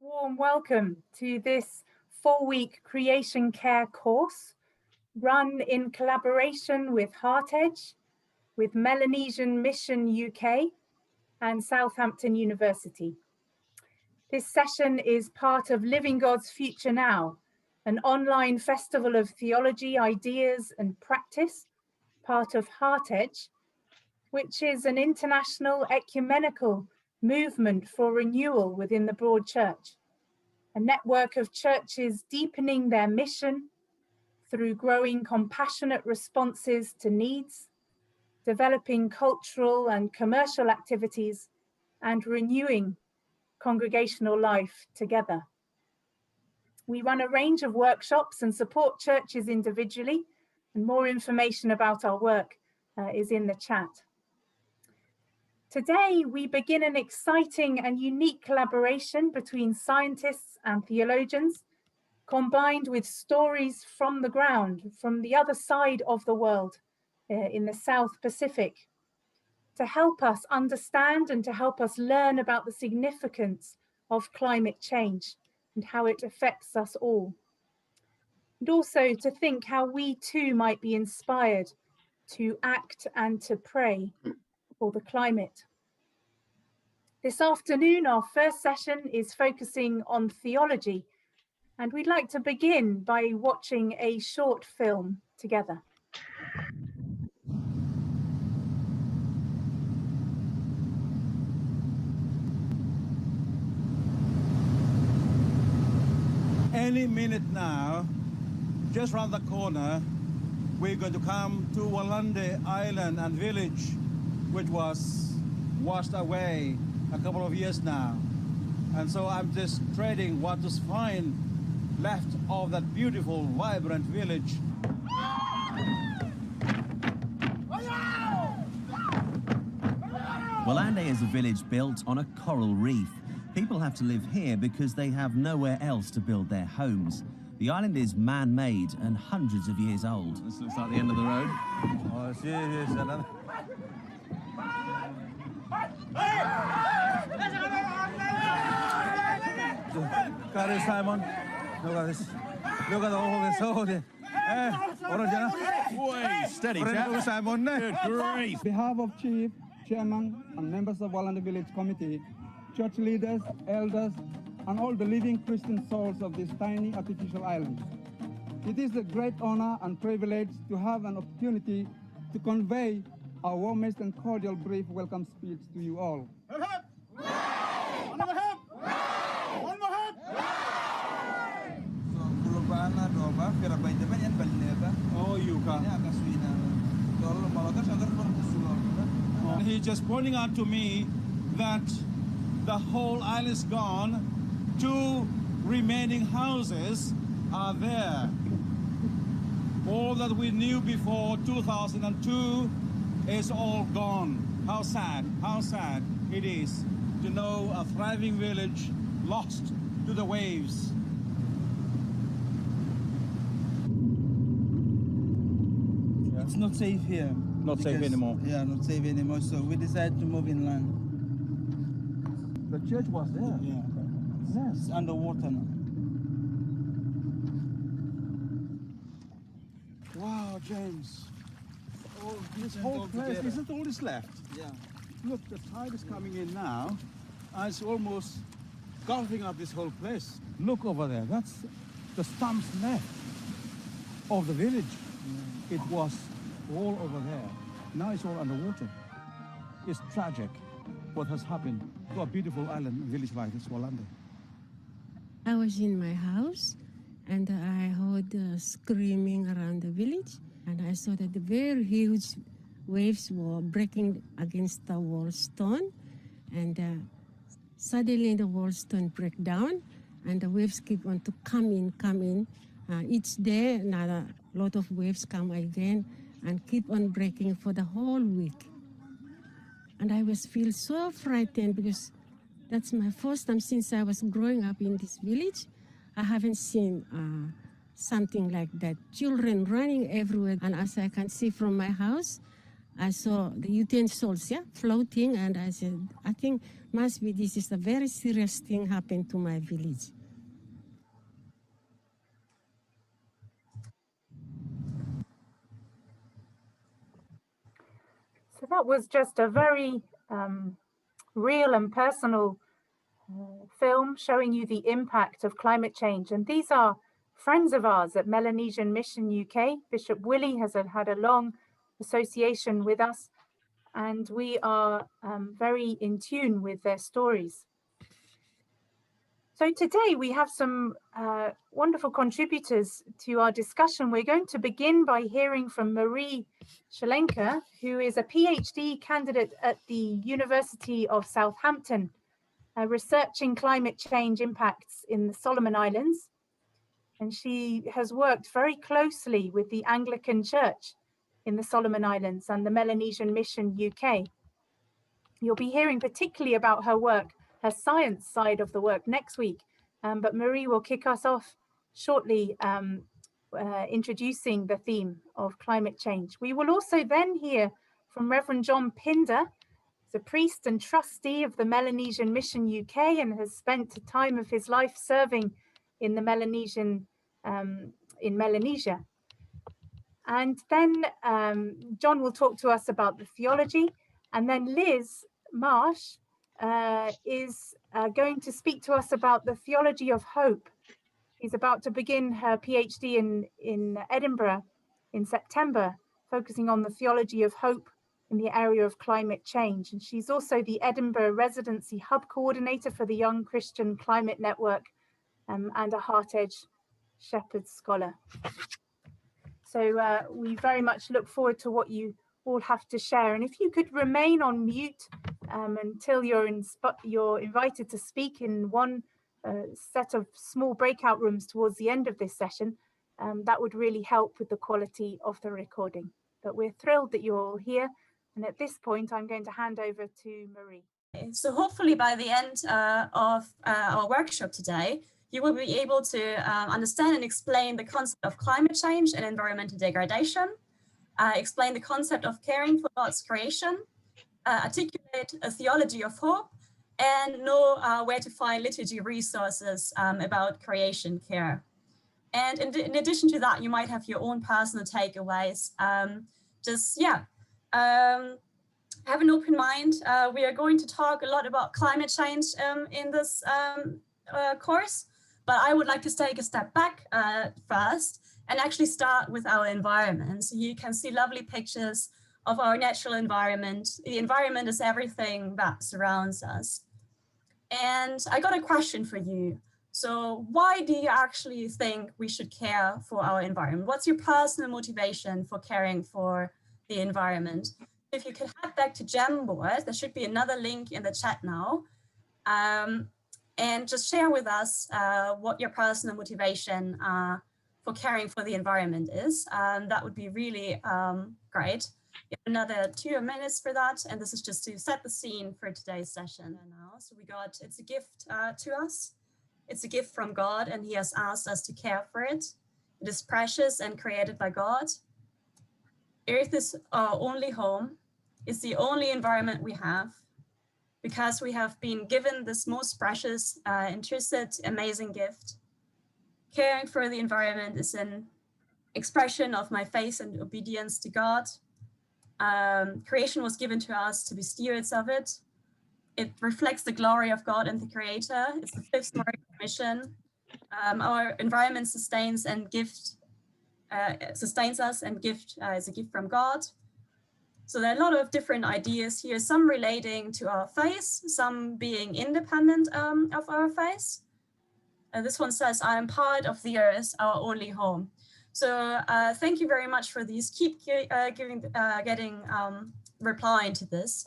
Warm welcome to this 4-week creation care course run in collaboration with HeartEdge, with Melanesian Mission UK and Southampton University. This session is part of Living God's Future Now, an online festival of theology, ideas and practice, part of HeartEdge, which is an international ecumenical movement for renewal within the broad church, a network of churches deepening their mission through growing compassionate responses to needs, developing cultural and commercial activities, and renewing congregational life together. We run a range of workshops and support churches individually, and more information about our work is in the chat. Today, we begin an exciting and unique collaboration between scientists and theologians, combined with stories from the ground, from the other side of the world, in the South Pacific, to help us understand and to help us learn about the significance of climate change and how it affects us all. And also to think how we too might be inspired to act and to pray for the climate. This afternoon, our first session is focusing on theology, and we'd like to begin by watching a short film together. Any minute now, just round the corner, we're going to come to Walande Island and village, which was washed away a couple of years now. And so I'm just trading what is fine left of that beautiful, vibrant village. Walande is a village built on a coral reef. People have to live here because they have nowhere else to build their homes. The island is man-made and hundreds of years old. This looks like the end of the road. Oh, serious. Got Simon. Look at this. Look at all this. Oh, Way, steady, chap. Simon. Good grief. On behalf of Chief, Chairman, and members of Walande Village Committee, church leaders, elders, and all the living Christian souls of this tiny artificial island, it is a great honor and privilege to have an opportunity to convey our warmest and cordial brief welcome speech to you all. Oh, you can. He's just pointing out to me that the whole island is gone. 2 remaining houses are there. All that we knew before 2002 is all gone. How sad it is to know a thriving village lost to the waves. It's not safe here. Not safe anymore. Yeah, not safe anymore. So we decided to move inland. The church was there. Yeah. Yes. It's underwater now. Wow, James. Oh, this whole place, isn't all this left? Yeah. Look, the tide is coming in now, and it's almost gulfing up this whole place. Look over there, that's the stumps left of the village. It was all over there. Now it's all underwater. It's tragic what has happened to a beautiful island village like this, Walande. I was in my house and I heard screaming around the village, and I saw that the very huge waves were breaking against the wall stone, and suddenly the wall stone break down and the waves keep on to come in. Each day another lot of waves come again and keep on breaking for the whole week. And I feel so frightened because that's my first time since I was growing up in this village. I haven't seen something like that. Children running everywhere. And as I can see from my house, I saw the utensils, floating, and I said, I think must be this is a very serious thing happened to my village. So that was just a very real and personal film showing you the impact of climate change. And these are friends of ours at Melanesian Mission UK. Bishop Willie has had a long association with us, and we are very in tune with their stories. So today we have some wonderful contributors to our discussion. We're going to begin by hearing from Marie Shalenka, who is a PhD candidate at the University of Southampton, researching climate change impacts in the Solomon Islands. And she has worked very closely with the Anglican Church in the Solomon Islands and the Melanesian Mission UK. You'll be hearing particularly about her work, her science side of the work next week, but Marie will kick us off shortly, introducing the theme of climate change. We will also then hear from Reverend John Pinder. He's a priest and trustee of the Melanesian Mission UK and has spent a time of his life serving in the Melanesian, in Melanesia. And then John will talk to us about the theology, and then Liz Marsh is going to speak to us about the theology of hope. She's about to begin her PhD in Edinburgh in September, focusing on the theology of hope in the area of climate change. And she's also the Edinburgh Residency Hub Coordinator for the Young Christian Climate Network and a Heart Edge Shepherd Scholar. So we very much look forward to what you all have to share. And if you could remain on mute until you're invited to speak in one set of small breakout rooms towards the end of this session, that would really help with the quality of the recording. But we're thrilled that you're all here. And at this point, I'm going to hand over to Marie. So hopefully by the end of our workshop today, you will be able to understand and explain the concept of climate change and environmental degradation, explain the concept of caring for God's creation, articulate a theology of hope, and know where to find liturgy resources about creation care. And in addition to that, you might have your own personal takeaways. Have an open mind. We are going to talk a lot about climate change in this course, but I would like to take a step back first and actually start with our environment. So you can see lovely pictures of our natural environment. The environment is everything that surrounds us. And I got a question for you. So why do you actually think we should care for our environment? What's your personal motivation for caring for the environment? If you could head back to Jamboard, there should be another link in the chat now, and just share with us what your personal motivation for caring for the environment is. That would be really great. You have another 2 minutes for that, and this is just to set the scene for today's session now. So it's a gift to us. It's a gift from God, and He has asked us to care for it. It is precious and created by God. Earth is our only home. It's the only environment we have, because we have been given this most precious, intrinsic, amazing gift. Caring for the environment is an expression of my faith and obedience to God. Creation was given to us to be stewards of it. It reflects the glory of God and the Creator. It's the fifth Marine mission. Our environment sustains us and gift is a gift from God. So there are a lot of different ideas here, some relating to our faith, some being independent of our faith. This one says, I am part of the earth, our only home. So thank you very much for these. Keep getting replying to this.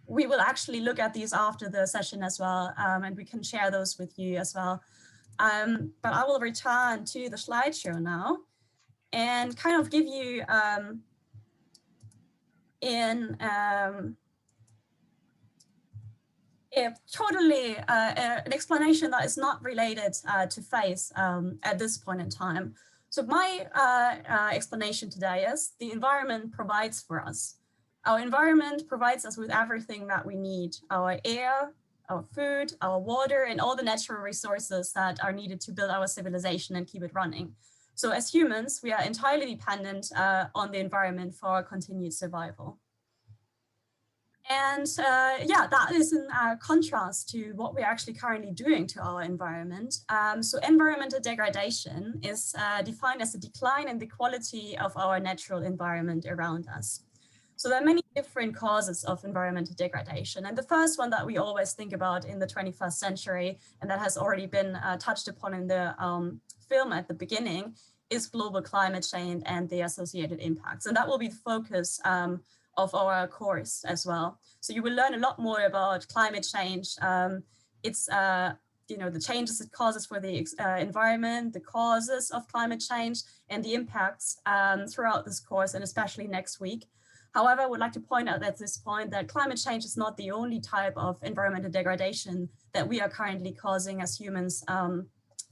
We will actually look at these after the session as well, and we can share those with you as well. But I will return to the slideshow now and kind of give you an explanation that is not related to faith at this point in time. So my explanation today is the environment provides for us. Our environment provides us with everything that we need: our air, our food, our water, and all the natural resources that are needed to build our civilization and keep it running. So as humans, we are entirely dependent on the environment for our continued survival. And yeah, that is in contrast to what we're actually currently doing to our environment. So environmental degradation is defined as a decline in the quality of our natural environment around us. So there are many different causes of environmental degradation. And the first one that we always think about in the 21st century, and that has already been touched upon in the film at the beginning, is global climate change and the associated impacts. And that will be the focus of our course as well. So you will learn a lot more about climate change. It's the changes it causes for the environment, the causes of climate change, and the impacts throughout this course, and especially next week. However, I would like to point out at this point that climate change is not the only type of environmental degradation that we are currently causing as humans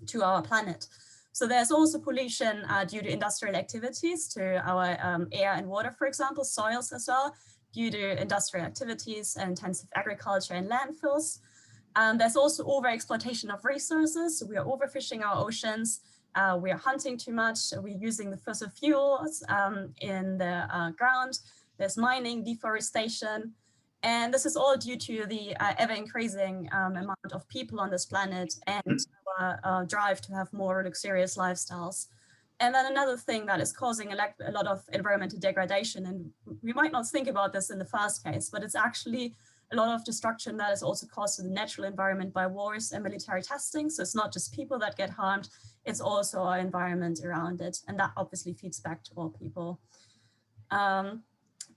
to our planet. So there's also pollution due to industrial activities to our air and water, for example, soils as well, due to industrial activities and intensive agriculture and landfills. There's also overexploitation of resources. So we are overfishing our oceans. We are hunting too much. We're using the fossil fuels in the ground. There's mining, deforestation, and this is all due to the ever-increasing amount of people on this planet and our drive to have more luxurious lifestyles. And then another thing that is causing a lot of environmental degradation, and we might not think about this in the first case, but it's actually a lot of destruction that is also caused to the natural environment by wars and military testing. So it's not just people that get harmed, it's also our environment around it. And that obviously feeds back to all people.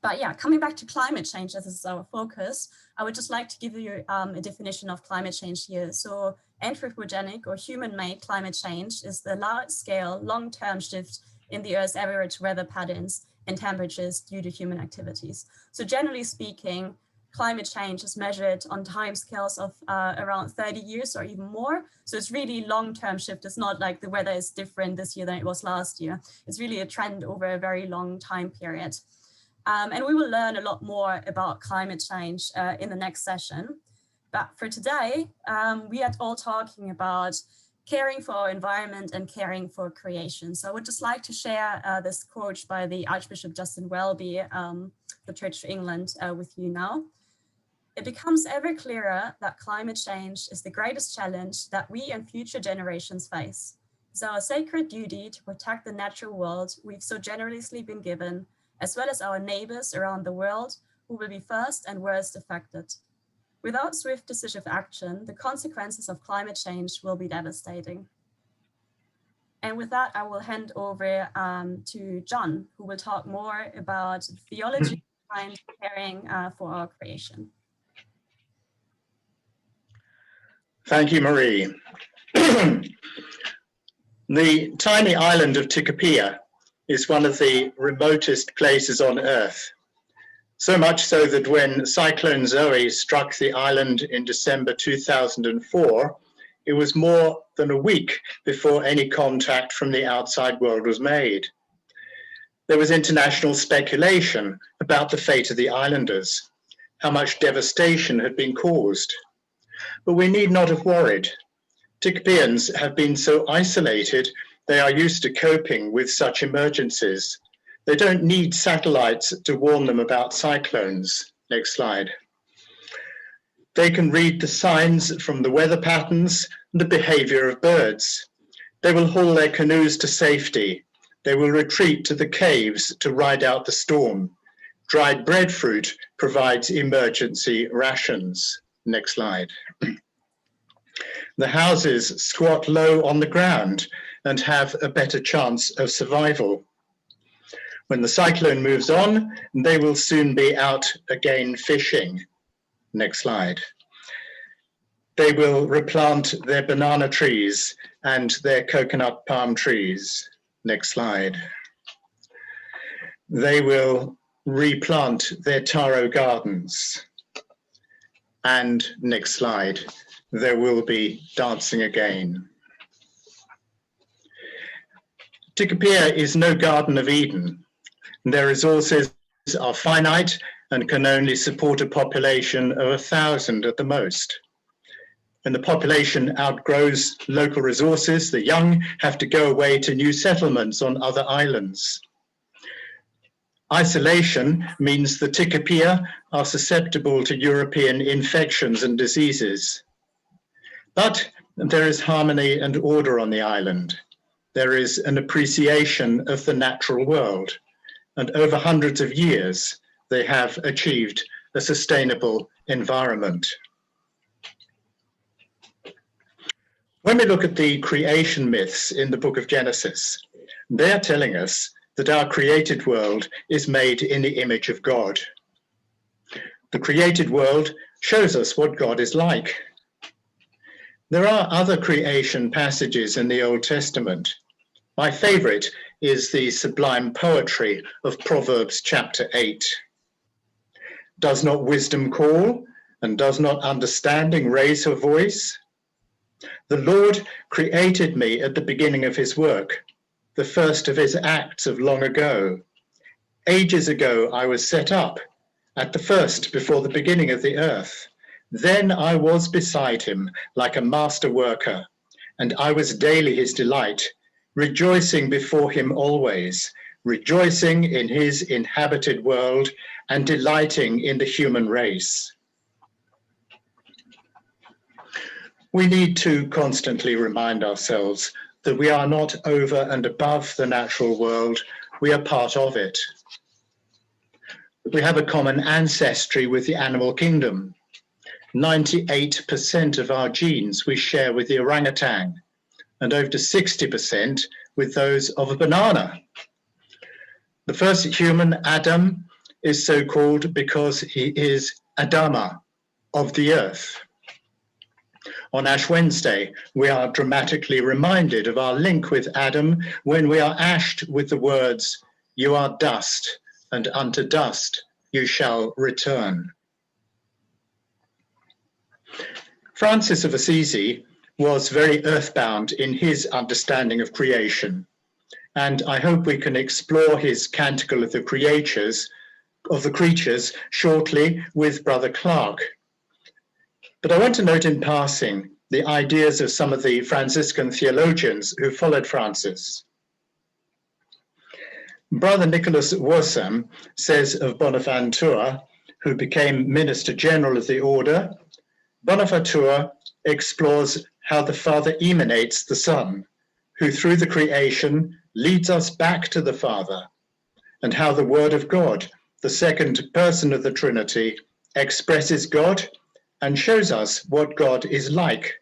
But yeah, coming back to climate change, as this is our focus, I would just like to give you a definition of climate change here. So anthropogenic or human-made climate change is the large-scale, long-term shift in the Earth's average weather patterns and temperatures due to human activities. So generally speaking, climate change is measured on timescales of around 30 years or even more. So it's really long-term shift. It's not like the weather is different this year than it was last year. It's really a trend over a very long time period. And we will learn a lot more about climate change in the next session. But for today, we are all talking about caring for our environment and caring for creation. So I would just like to share this quote by the Archbishop Justin Welby, the Church of England, with you now. It becomes ever clearer that climate change is the greatest challenge that we and future generations face. It's our sacred duty to protect the natural world we've so generously been given, as well as our neighbors around the world who will be first and worst affected. Without swift decisive action, the consequences of climate change will be devastating. And with that, I will hand over to John, who will talk more about theology behind caring for our creation. Thank you, Marie. The tiny island of Tikopia is one of the remotest places on Earth. So much so that when Cyclone Zoe struck the island in December 2004, it was more than a week before any contact from the outside world was made. There was international speculation about the fate of the islanders, how much devastation had been caused. But we need not have worried. Tikopians have been so isolated, they are used to coping with such emergencies. They don't need satellites to warn them about cyclones. Next slide. They can read the signs from the weather patterns and the behavior of birds. They will haul their canoes to safety. They will retreat to the caves to ride out the storm. Dried breadfruit provides emergency rations. Next slide. The houses squat low on the ground and have a better chance of survival. When the cyclone moves on, they will soon be out again fishing. Next slide. They will replant their banana trees and their coconut palm trees. Next slide. They will replant their taro gardens. And next slide, there will be dancing again. Tikopia is no Garden of Eden. Their resources are finite and can only support a population of 1,000 at the most. When the population outgrows local resources, the young have to go away to new settlements on other islands. Isolation means the Tikopia are susceptible to European infections and diseases. But there is harmony and order on the island. There is an appreciation of the natural world, and over hundreds of years, they have achieved a sustainable environment. When we look at the creation myths in the book of Genesis, they are telling us that our created world is made in the image of God. The created world shows us what God is like. There are other creation passages in the Old Testament. My favorite is the sublime poetry of Proverbs chapter 8. Does not wisdom call, and does not understanding raise her voice? The Lord created me at the beginning of his work, the first of his acts of long ago. Ages ago I was set up, at the first before the beginning of the earth. Then I was beside him like a master worker, and I was daily his delight, rejoicing before him always, rejoicing in his inhabited world and delighting in the human race. We need to constantly remind ourselves that we are not over and above the natural world, we are part of it. We have a common ancestry with the animal kingdom. 98% of our genes we share with the orangutan, and over 60% with those of a banana. The first human, Adam, is so called because he is Adama, of the earth. On Ash Wednesday, we are dramatically reminded of our link with Adam when we are ashed with the words, "You are dust, and unto dust you shall return." Francis of Assisi was very earthbound in his understanding of creation, and I hope we can explore his Canticle of the Creatures, shortly with Brother Clark. But I want to note in passing the ideas of some of the Franciscan theologians who followed Francis. Brother Nicholas Worsam says of Bonaventure, who became Minister General of the Order, Bonaventure explores how the Father emanates the Son, who through the creation leads us back to the Father, and how the Word of God, the second person of the Trinity, expresses God and shows us what God is like,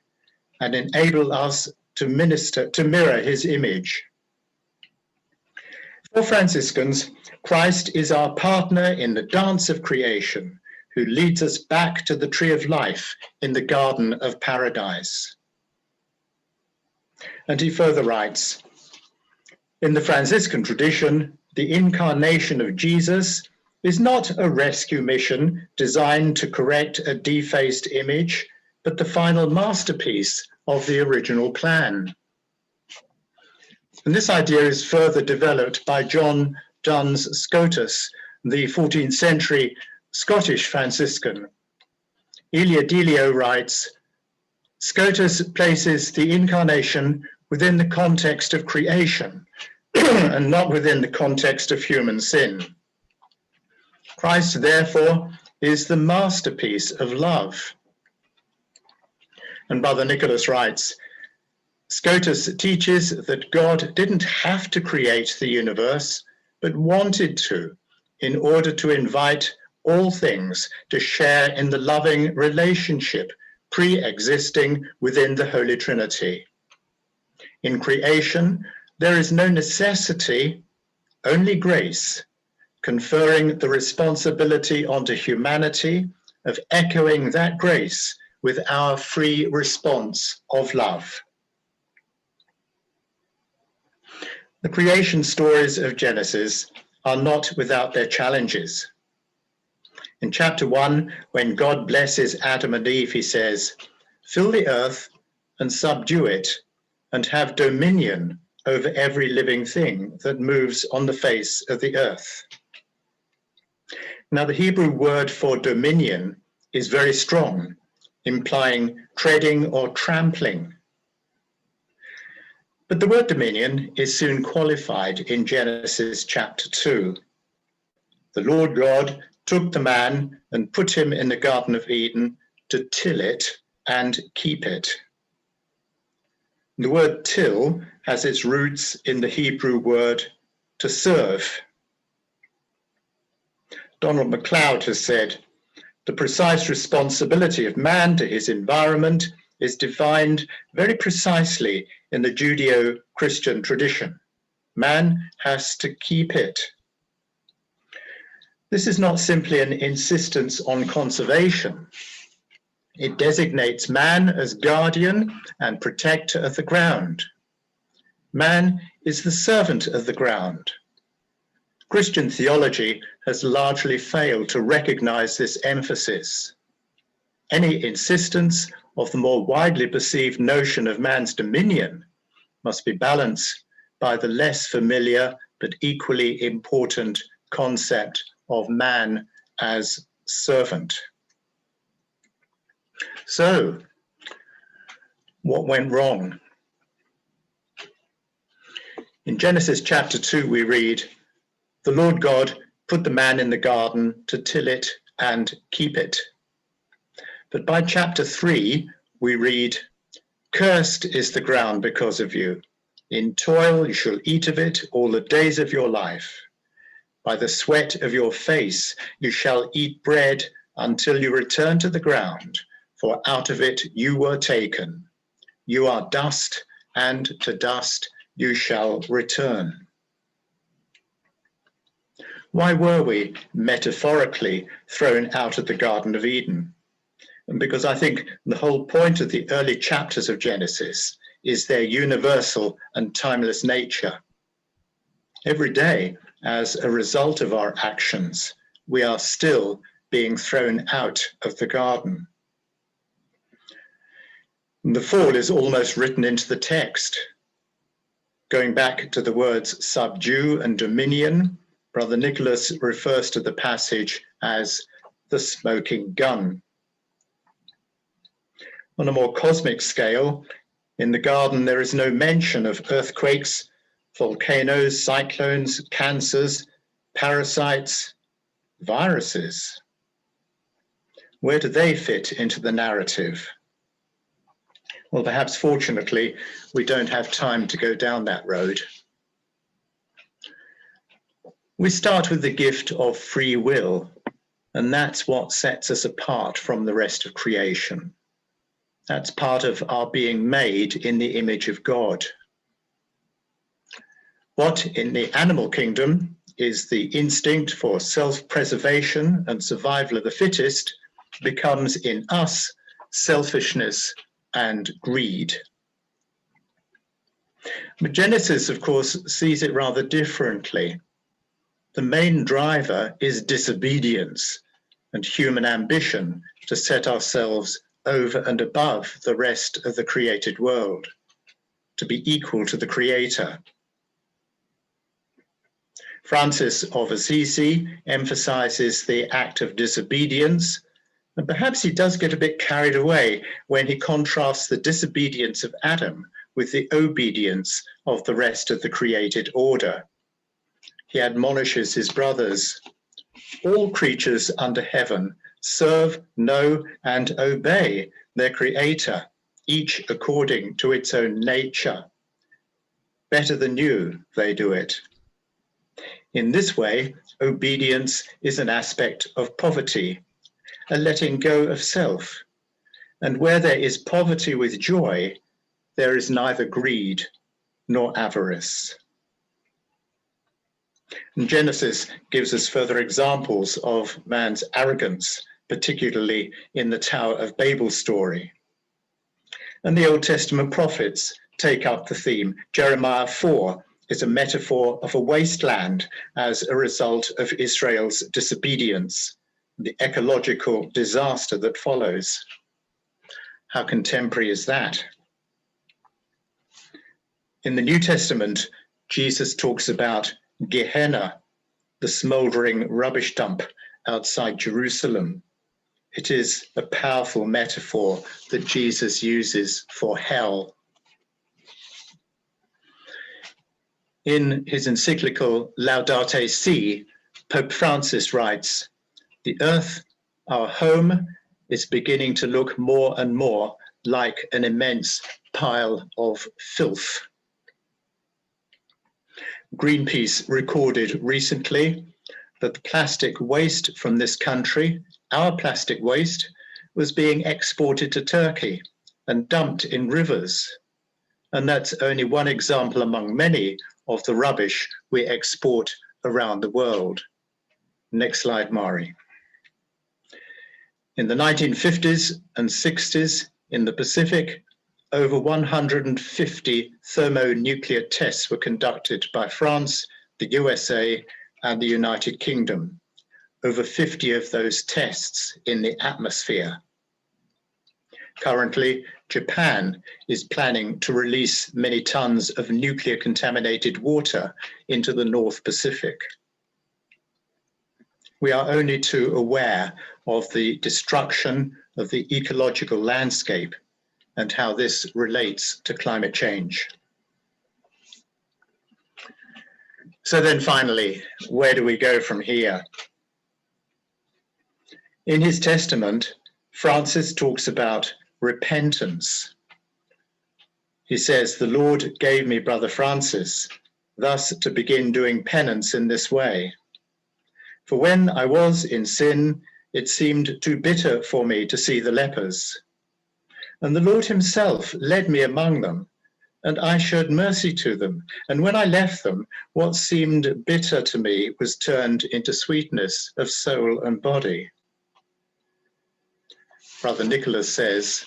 and enables us to mirror his image. For Franciscans, Christ is our partner in the dance of creation, who leads us back to the tree of life in the Garden of Paradise. And he further writes, in the Franciscan tradition, the incarnation of Jesus is not a rescue mission designed to correct a defaced image, but the final masterpiece of the original plan. And this idea is further developed by John Duns Scotus, the 14th century Scottish Franciscan. Elia Delio writes, Scotus places the incarnation within the context of creation and not within the context of human sin. Christ, therefore, is the masterpiece of love. And Brother Nicholas writes, Scotus teaches that God didn't have to create the universe, but wanted to, in order to invite all things to share in the loving relationship pre-existing within the Holy Trinity. In creation, there is no necessity, only grace, conferring the responsibility onto humanity of echoing that grace with our free response of love. The creation stories of Genesis are not without their challenges. In chapter 1, when God blesses Adam and Eve, he says, "Fill the earth and subdue it, and have dominion over every living thing that moves on the face of the earth." Now, the Hebrew word for dominion is very strong, implying treading or trampling. But the word dominion is soon qualified in Genesis chapter 2. The Lord God took the man and put him in the Garden of Eden to till it and keep it. The word till has its roots in the Hebrew word to serve. Donald MacLeod has said, the precise responsibility of man to his environment is defined very precisely in the Judeo-Christian tradition. Man has to keep it. This is not simply an insistence on conservation. It designates man as guardian and protector of the ground. Man is the servant of the ground. Christian theology has largely failed to recognize this emphasis. Any insistence of the more widely perceived notion of man's dominion must be balanced by the less familiar but equally important concept of man as servant. So, what went wrong? In Genesis chapter 2, we read, the Lord God put the man in the garden to till it and keep it. But by chapter 3, we read, cursed is the ground because of you. In toil you shall eat of it all the days of your life. By the sweat of your face you shall eat bread until you return to the ground, for out of it you were taken. You are dust, and to dust you shall return. Why were we metaphorically thrown out of the Garden of Eden? And because I think the whole point of the early chapters of Genesis is their universal and timeless nature. Every day, as a result of our actions, we are still being thrown out of the garden. And the fall is almost written into the text. Going back to the words subdue and dominion, Brother Nicholas refers to the passage as the smoking gun. On a more cosmic scale, in the garden there is no mention of earthquakes, volcanoes, cyclones, cancers, parasites, viruses. Where do they fit into the narrative? Well, perhaps fortunately, we don't have time to go down that road. We start with the gift of free will, and that's what sets us apart from the rest of creation. That's part of our being made in the image of God. What in the animal kingdom is the instinct for self-preservation and survival of the fittest becomes in us selfishness and greed. But Genesis, of course, sees it rather differently. The main driver is disobedience and human ambition to set ourselves over and above the rest of the created world, to be equal to the Creator. Francis of Assisi emphasizes the act of disobedience, and perhaps he does get a bit carried away when he contrasts the disobedience of Adam with the obedience of the rest of the created order. He admonishes his brothers, all creatures under heaven serve, know, and obey their Creator, each according to its own nature. Better than you, they do it. In this way, obedience is an aspect of poverty, a letting go of self. And where there is poverty with joy, there is neither greed nor avarice. And Genesis gives us further examples of man's arrogance, particularly in the Tower of Babel story. And the Old Testament prophets take up the theme. Jeremiah 4 is a metaphor of a wasteland as a result of Israel's disobedience, the ecological disaster that follows. How contemporary is that? In the New Testament, Jesus talks about Gehenna, the smoldering rubbish dump outside Jerusalem. It is a powerful metaphor that Jesus uses for hell. In his encyclical Laudate Si, Pope Francis writes, "The earth, our home, is beginning to look more and more like an immense pile of filth." Greenpeace recorded recently that the plastic waste from this country, our plastic waste, was being exported to Turkey and dumped in rivers. And that's only one example among many of the rubbish we export around the world. Next slide, Mari. In the 1950s and 60s in the Pacific, over 150 thermonuclear tests were conducted by France, the USA, and the United Kingdom. Over 50 of those tests in the atmosphere. Currently, Japan is planning to release many tons of nuclear contaminated water into the North Pacific. We are only too aware of the destruction of the ecological landscape and how this relates to climate change. So then finally, where do we go from here? In his testament, Francis talks about repentance. He says, "The Lord gave me Brother Francis, thus to begin doing penance in this way. For when I was in sin, it seemed too bitter for me to see the lepers. And the Lord himself led me among them, and I showed mercy to them. And when I left them, what seemed bitter to me was turned into sweetness of soul and body." Brother Nicholas says,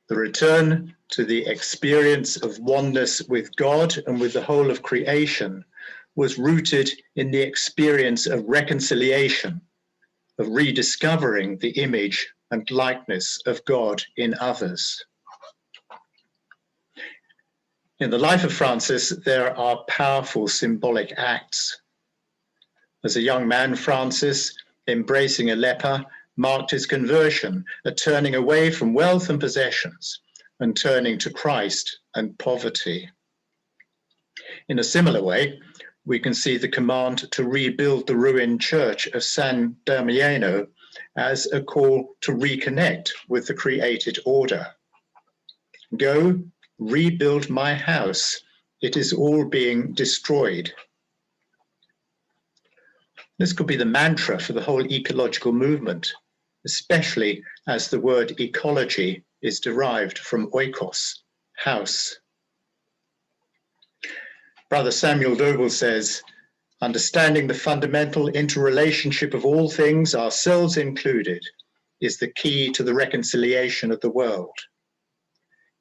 "The return to the experience of oneness with God and with the whole of creation was rooted in the experience of reconciliation, of rediscovering the image and likeness of God in others." In the life of Francis, there are powerful symbolic acts. As a young man, Francis, embracing a leper, marked his conversion, a turning away from wealth and possessions and turning to Christ and poverty. In a similar way, we can see the command to rebuild the ruined church of San Damiano as a call to reconnect with the created order. "Go, rebuild my house. It is all being destroyed." This could be the mantra for the whole ecological movement, especially as the word ecology is derived from oikos, house. Brother Samuel Doble says, "Understanding the fundamental interrelationship of all things, ourselves included, is the key to the reconciliation of the world.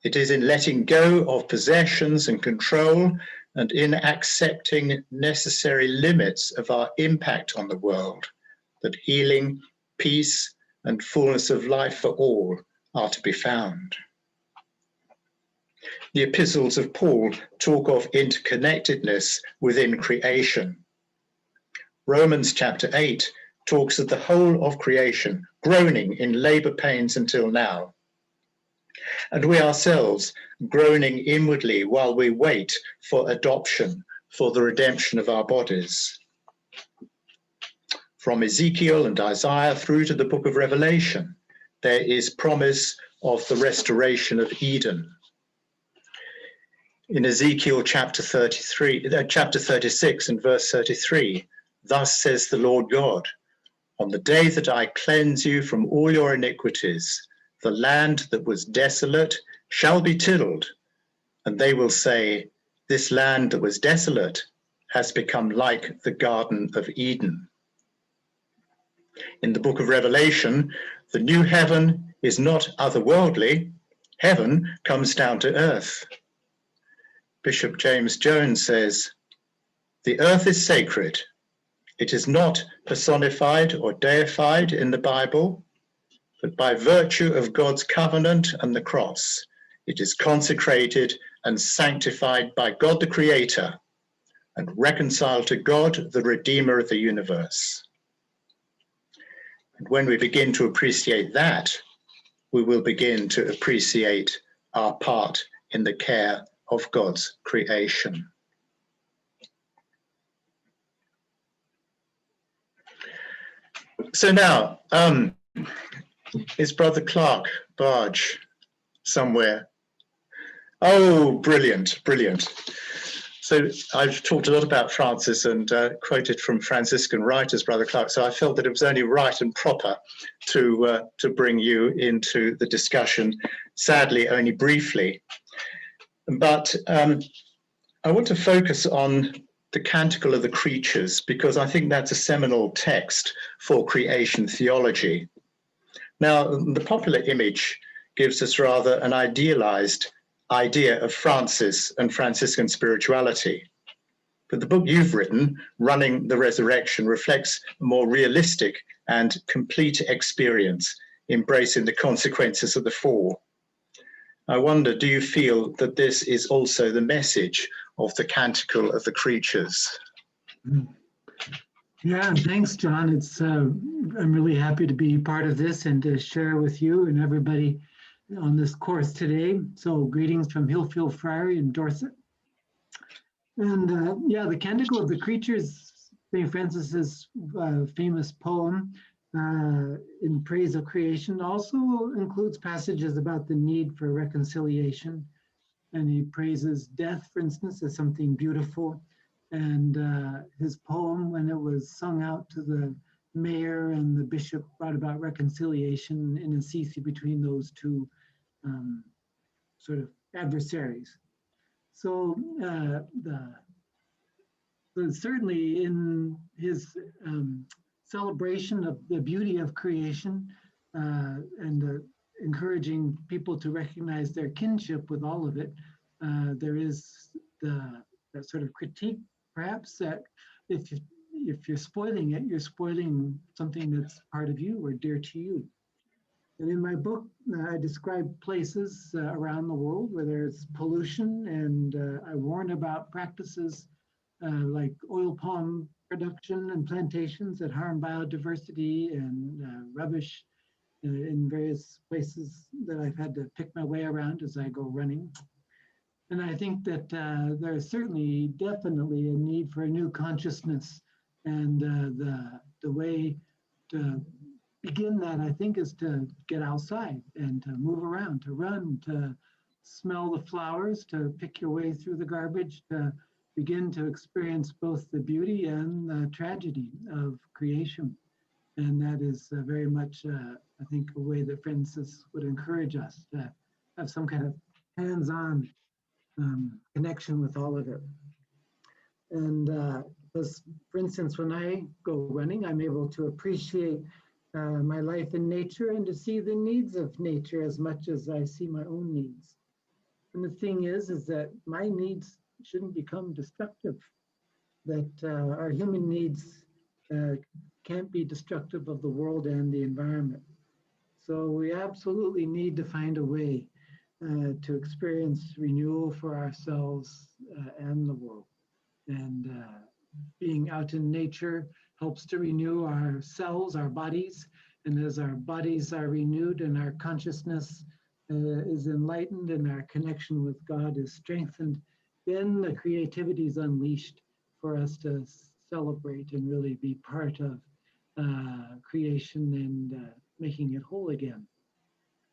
It is in letting go of possessions and control and in accepting necessary limits of our impact on the world that healing, peace, and fullness of life for all are to be found." The epistles of Paul talk of interconnectedness within creation. Romans chapter 8 talks of the whole of creation groaning in labor pains until now. And we ourselves groaning inwardly while we wait for adoption, for the redemption of our bodies. From Ezekiel and Isaiah through to the book of Revelation, there is promise of the restoration of Eden. In Ezekiel chapter 36 and verse 33, "Thus says the Lord God, on the day that I cleanse you from all your iniquities, the land that was desolate shall be tilled, and they will say, this land that was desolate has become like the Garden of Eden." In the book of Revelation, the new heaven is not otherworldly. Heaven comes down to earth. Bishop James Jones says, "The earth is sacred. It is not personified or deified in the Bible, but by virtue of God's covenant and the cross, it is consecrated and sanctified by God the Creator and reconciled to God, the Redeemer of the universe." And when we begin to appreciate that, we will begin to appreciate our part in the care of God's creation. So now, is Brother Clark Barge somewhere? Oh, brilliant, brilliant. So I've talked a lot about Francis and quoted from Franciscan writers, Brother Clark, so I felt that it was only right and proper to bring you into the discussion, sadly only briefly. But I want to focus on the Canticle of the Creatures, because I think that's a seminal text for creation theology. Now, the popular image gives us rather an idealized idea of Francis and Franciscan spirituality. But the book you've written, Running the Resurrection, reflects a more realistic and complete experience, embracing the consequences of the fall. I wonder, do you feel that this is also the message of the Canticle of the Creatures? Yeah, thanks, John. I'm really happy to be part of this and to share with you and everybody on this course today. So greetings from Hillfield Friary in Dorset. And yeah, the Canticle of the Creatures, St. Francis's famous poem in praise of creation, also includes passages about the need for reconciliation. And he praises death, for instance, as something beautiful. And his poem, when it was sung out to the mayor and the bishop, brought about reconciliation in Assisi between those two sort of adversaries. So certainly in his celebration of the beauty of creation and encouraging people to recognize their kinship with all of it, there is that sort of critique, perhaps, that if you're spoiling it, you're spoiling something that's part of you or dear to you. And in my book, I describe places around the world where there's pollution, and I warn about practices like oil palm production and plantations that harm biodiversity, and rubbish in various places that I've had to pick my way around as I go running. And I think that there's certainly, definitely a need for a new consciousness. And the way to begin that, I think, is to get outside and to move around, to run, to smell the flowers, to pick your way through the garbage, to begin to experience both the beauty and the tragedy of creation. And that is very much, I think, a way that Francis would encourage us to have some kind of hands-on connection with all of it. And for instance, when I go running, I'm able to appreciate my life in nature and to see the needs of nature as much as I see my own needs. And the thing is that my needs shouldn't become destructive, that our human needs can't be destructive of the world and the environment. So we absolutely need to find a way to experience renewal for ourselves and the world. And being out in nature helps to renew ourselves, our bodies. And as our bodies are renewed and our consciousness is enlightened and our connection with God is strengthened, then the creativity is unleashed for us to celebrate and really be part of creation and making it whole again.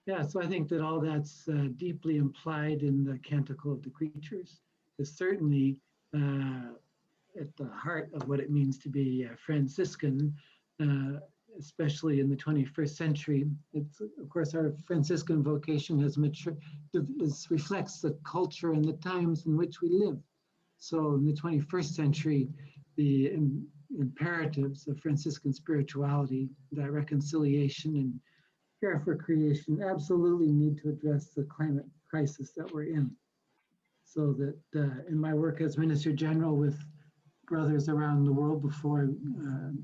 Yeah, so I think that all that's deeply implied in the Canticle of the Creatures is certainly at the heart of what it means to be Franciscan, especially in the 21st century. It's, of course, our Franciscan vocation has matured, reflects the culture and the times in which we live. So in the 21st century, the imperatives of Franciscan spirituality, that reconciliation and care for creation, absolutely need to address the climate crisis that we're in. So that in my work as Minister General with brothers around the world before,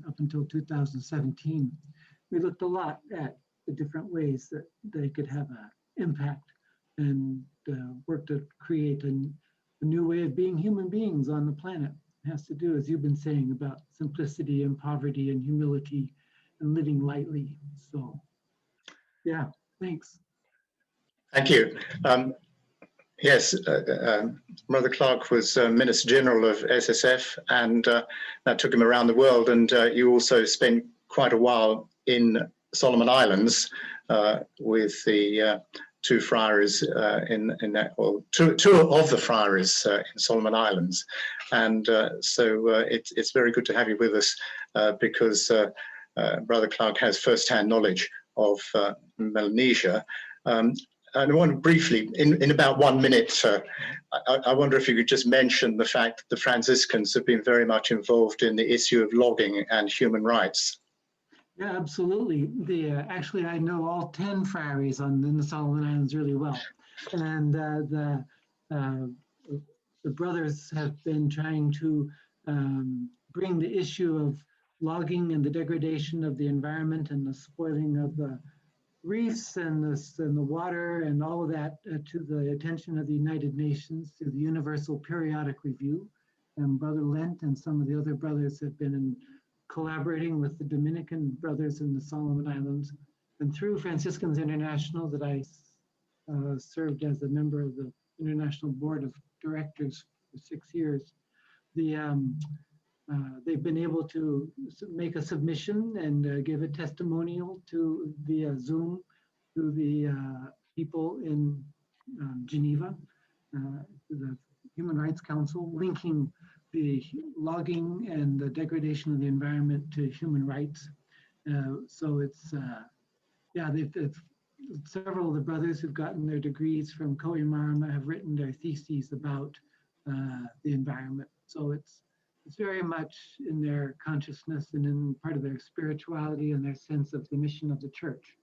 up until 2017, we looked a lot at the different ways that they could have an impact and work to create a new way of being human beings on the planet. It has to do, as you've been saying, about simplicity and poverty and humility and living lightly. So, yeah, thanks. Thank you. Yes, Brother Clark was Minister General of SSF, and that took him around the world. And you also spent quite a while in Solomon Islands with the two friaries in that, or two of the friaries in Solomon Islands. And so it's very good to have you with us because Brother Clark has first-hand knowledge of Melanesia. And I want to briefly, in about 1 minute, I wonder if you could just mention the fact that the Franciscans have been very much involved in the issue of logging and human rights. Yeah, absolutely. Actually, I know all 10 friaries in the Solomon Islands really well. And the brothers have been trying to bring the issue of logging and the degradation of the environment and the spoiling of the reefs and the water and all of that to the attention of the United Nations through the Universal Periodic Review. And Brother Lent and some of the other brothers have been collaborating with the Dominican brothers in the Solomon Islands. And through Franciscans International, that I served as a member of the International Board of Directors for 6 years, they've been able to make a submission and give a testimonial to via Zoom to the people in Geneva, the Human Rights Council, linking the logging and the degradation of the environment to human rights. So it's, yeah, several of the brothers who've gotten their degrees from Ko'i Marama have written their theses about the environment. So it's very much in their consciousness and in part of their spirituality and their sense of the mission of the church.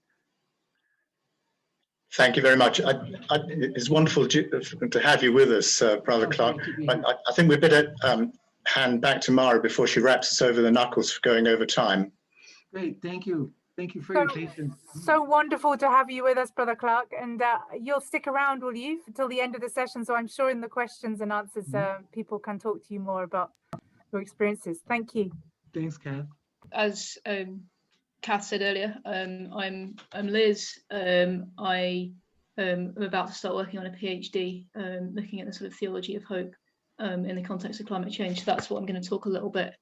Thank you very much. It's wonderful to have you with us, Brother Clark. I think we better hand back to Mara before she wraps us over the knuckles for going over time. Great, thank you. Thank you for your patience. So wonderful to have you with us, Brother Clark. And you'll stick around, will you, until the end of the session? So I'm sure in the questions and answers, people can talk to you more about your experiences. Thank you. Thanks, Kath. As Kath said earlier, I'm Liz. I am about to start working on a PhD looking at the sort of theology of hope in the context of climate change. So that's what I'm going to talk a little bit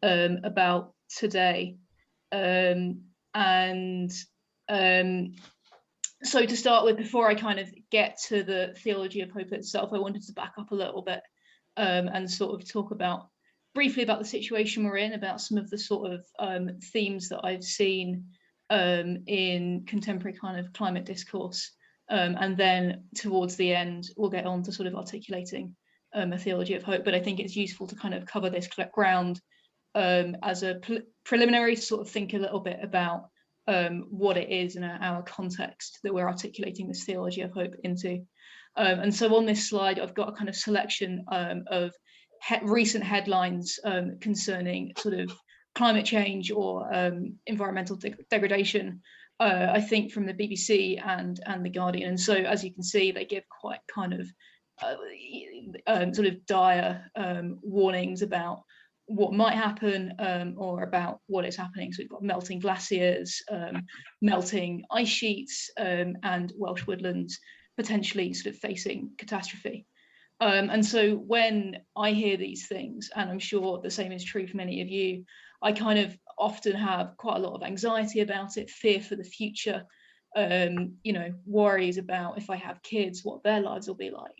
about today. So to start with, before I kind of get to the theology of hope itself, I wanted to back up a little bit and sort of talk briefly about the situation we're in, about some of the sort of themes that I've seen in contemporary kind of climate discourse. And then towards the end, we'll get on to sort of articulating a theology of hope. But I think it's useful to kind of cover this ground as a preliminary to sort of think a little bit about what it is in our context that we're articulating this theology of hope into. And so on this slide, I've got a kind of selection of recent headlines concerning sort of climate change or environmental degradation, I think from the BBC and the Guardian. And so as you can see, they give quite kind of sort of dire warnings about what might happen or about what is happening. So we've got melting glaciers, melting ice sheets, and Welsh woodlands potentially sort of facing catastrophe. And so when I hear these things, and I'm sure the same is true for many of you, I kind of often have quite a lot of anxiety about it, fear for the future, you know, worries about if I have kids, what their lives will be like,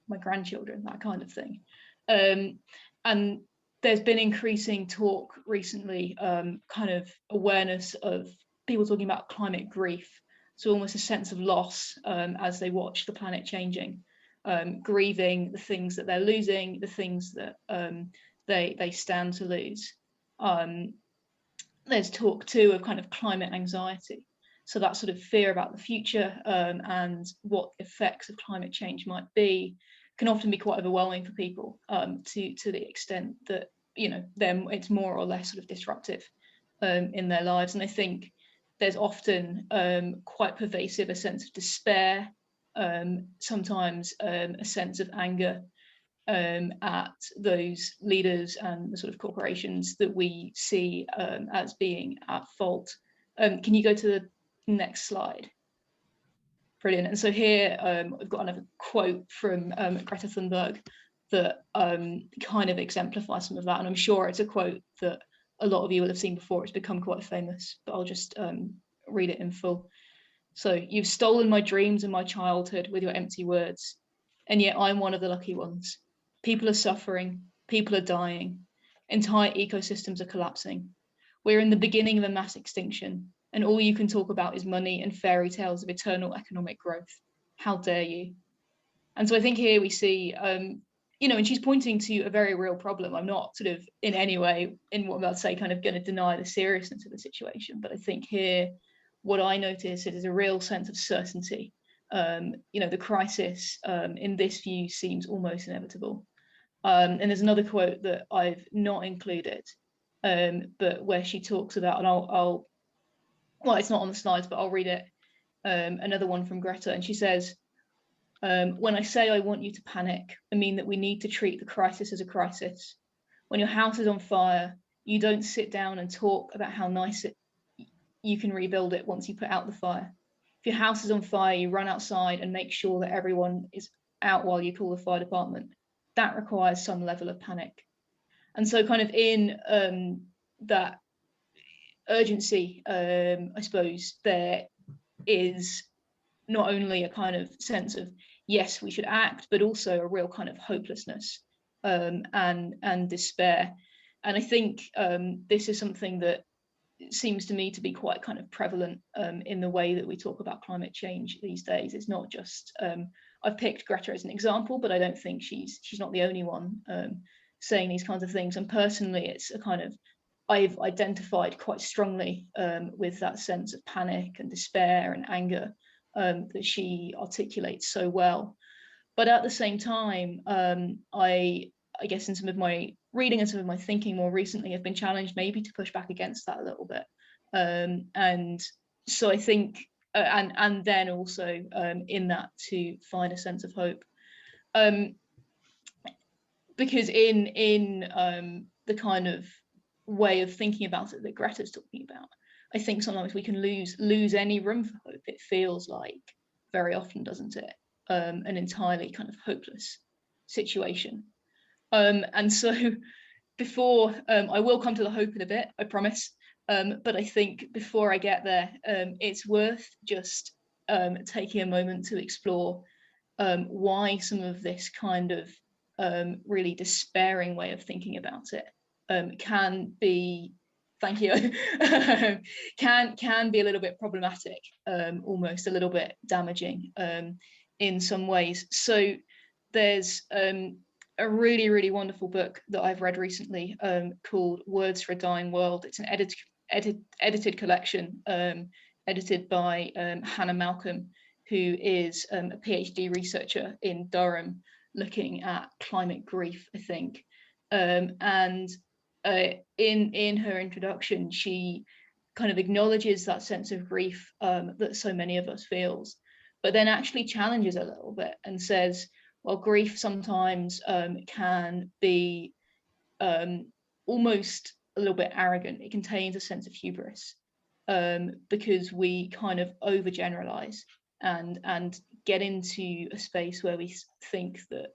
my grandchildren, that kind of thing. And there's been increasing talk recently, kind of awareness of people talking about climate grief. So almost a sense of loss as they watch the planet changing. Grieving the things that they're losing, the things that they stand to lose. There's talk too of kind of climate anxiety. So that sort of fear about the future and what effects of climate change might be can often be quite overwhelming for people to the extent that, you know, then it's more or less sort of disruptive in their lives. And I think there's often quite pervasive a sense of despair, sometimes a sense of anger, at those leaders and the sort of corporations that we see as being at fault. Can you go to the next slide? Brilliant. And so here I've got another quote from Greta Thunberg that kind of exemplifies some of that. And I'm sure it's a quote that a lot of you will have seen before. It's become quite famous, but I'll just read it in full. So, you've stolen my dreams and my childhood with your empty words, and yet I'm one of the lucky ones. People are suffering, people are dying, entire ecosystems are collapsing. We're in the beginning of a mass extinction, and all you can talk about is money and fairy tales of eternal economic growth. How dare you? And so I think here we see, you know, and she's pointing to a very real problem. I'm not sort of in any way, in what I'm about to say, kind of going to deny the seriousness of the situation, but I think here, what I notice is a real sense of certainty. You know, the crisis in this view seems almost inevitable. And there's another quote that I've not included, but where she talks about, and I'll well, it's not on the slides, but I'll read it. Another one from Greta, and she says, when I say I want you to panic, I mean that we need to treat the crisis as a crisis. When your house is on fire, you don't sit down and talk about how nice you can rebuild it once you put out the fire. If your house is on fire, you run outside and make sure that everyone is out while you call the fire department. That requires some level of panic. And so kind of in that urgency, I suppose, there is not only a kind of sense of, yes, we should act, but also a real kind of hopelessness and despair. And I think this is something that seems to me to be quite kind of prevalent in the way that we talk about climate change these days. It's not just, I've picked Greta as an example, but I don't think she's not the only one saying these kinds of things. And personally, it's a kind of, I've identified quite strongly with that sense of panic and despair and anger that she articulates so well. But at the same time, I guess in some of my reading and some of my thinking more recently, I've been challenged maybe to push back against that a little bit. And so I think, and then also in that to find a sense of hope. Because in the kind of way of thinking about it that Greta's talking about, I think sometimes we can lose any room for hope. It feels like, very often, doesn't it, an entirely kind of hopeless situation. And so before, I will come to the hope in a bit, I promise, but I think before I get there, it's worth just taking a moment to explore why some of this kind of really despairing way of thinking about it can be, thank you, can be a little bit problematic, almost a little bit damaging in some ways. So there's a really, really wonderful book that I've read recently called Words for a Dying World. It's an edited collection edited by Hannah Malcolm, who is a PhD researcher in Durham looking at climate grief, I think. And in her introduction, she kind of acknowledges that sense of grief that so many of us feels, but then actually challenges a little bit and says, well, grief sometimes can be almost a little bit arrogant. It contains a sense of hubris because we kind of overgeneralize and get into a space where we think that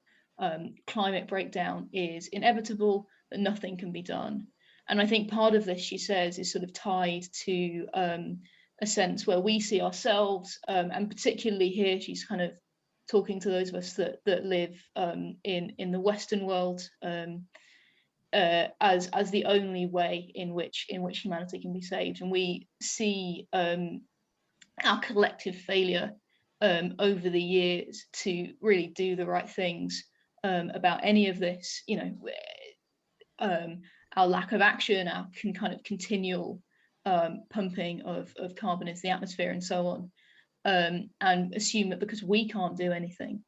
climate breakdown is inevitable, that nothing can be done. And I think part of this, she says, is sort of tied to a sense where we see ourselves, and particularly here, she's kind of talking to those of us that live in the Western world as the only way in which humanity can be saved. And we see our collective failure over the years to really do the right things about any of this, you know, our lack of action, our kind of continual pumping of carbon into the atmosphere and so on, and assume that because we can't do anything,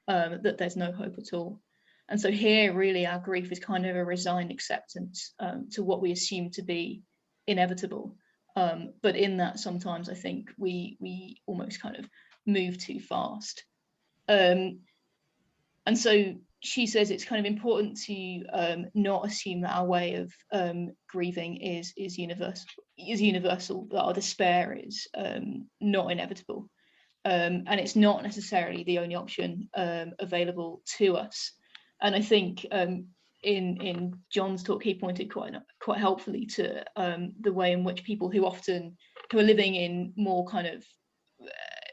that there's no hope at all. And so here, really, our grief is kind of a resigned acceptance to what we assume to be inevitable. But in that, sometimes I think we almost kind of move too fast. And so she says it's kind of important to not assume that our way of grieving is universal, that our despair is not inevitable. And it's not necessarily the only option available to us. And I think in John's talk, he pointed quite helpfully to the way in which people who are living in more kind of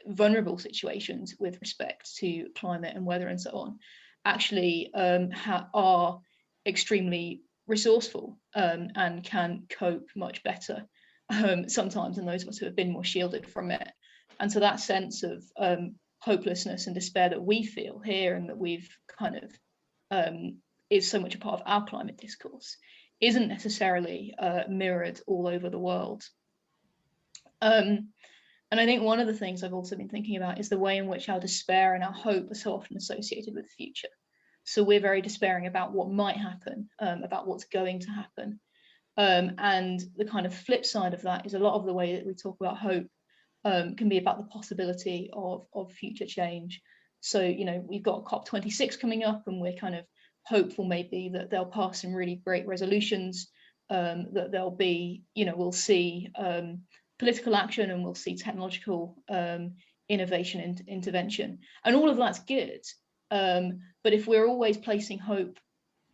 vulnerable situations with respect to climate and weather and so on, actually are extremely resourceful and can cope much better sometimes than those of us who have been more shielded from it. And so that sense of hopelessness and despair that we feel here and that we've kind of is so much a part of our climate discourse isn't necessarily mirrored all over the world. And I think one of the things I've also been thinking about is the way in which our despair and our hope are so often associated with the future. So we're very despairing about what might happen, about what's going to happen. And the kind of flip side of that is a lot of the way that we talk about hope can be about the possibility of future change. So, you know, we've got COP26 coming up, and we're kind of hopeful maybe that they'll pass some really great resolutions, that there'll be, you know, we'll see political action and we'll see technological innovation and intervention. And all of that's good. But if we're always placing hope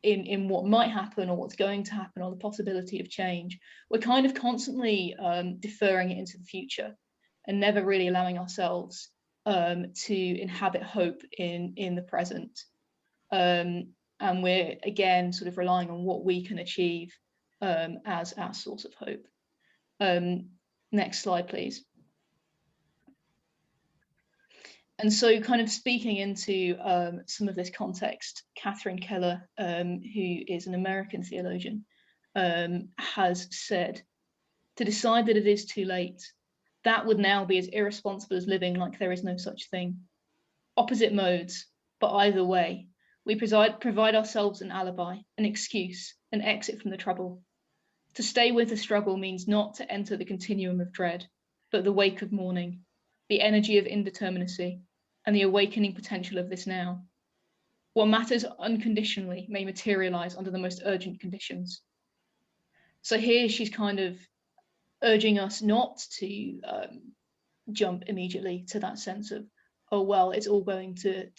in what might happen or what's going to happen or the possibility of change, we're kind of constantly deferring it into the future and never really allowing ourselves to inhabit hope in the present. And we're again sort of relying on what we can achieve as our source of hope. Next slide, please. And so kind of speaking into some of this context, Catherine Keller, who is an American theologian, has said, to decide that it is too late, that would now be as irresponsible as living like there is no such thing. Opposite modes, but either way, we provide ourselves an alibi, an excuse, an exit from the trouble. To stay with the struggle means not to enter the continuum of dread, but the wake of morning, the energy of indeterminacy, and the awakening potential of this now. What matters unconditionally may materialize under the most urgent conditions. So here she's kind of urging us not to jump immediately to that sense of, oh, well, it's all going to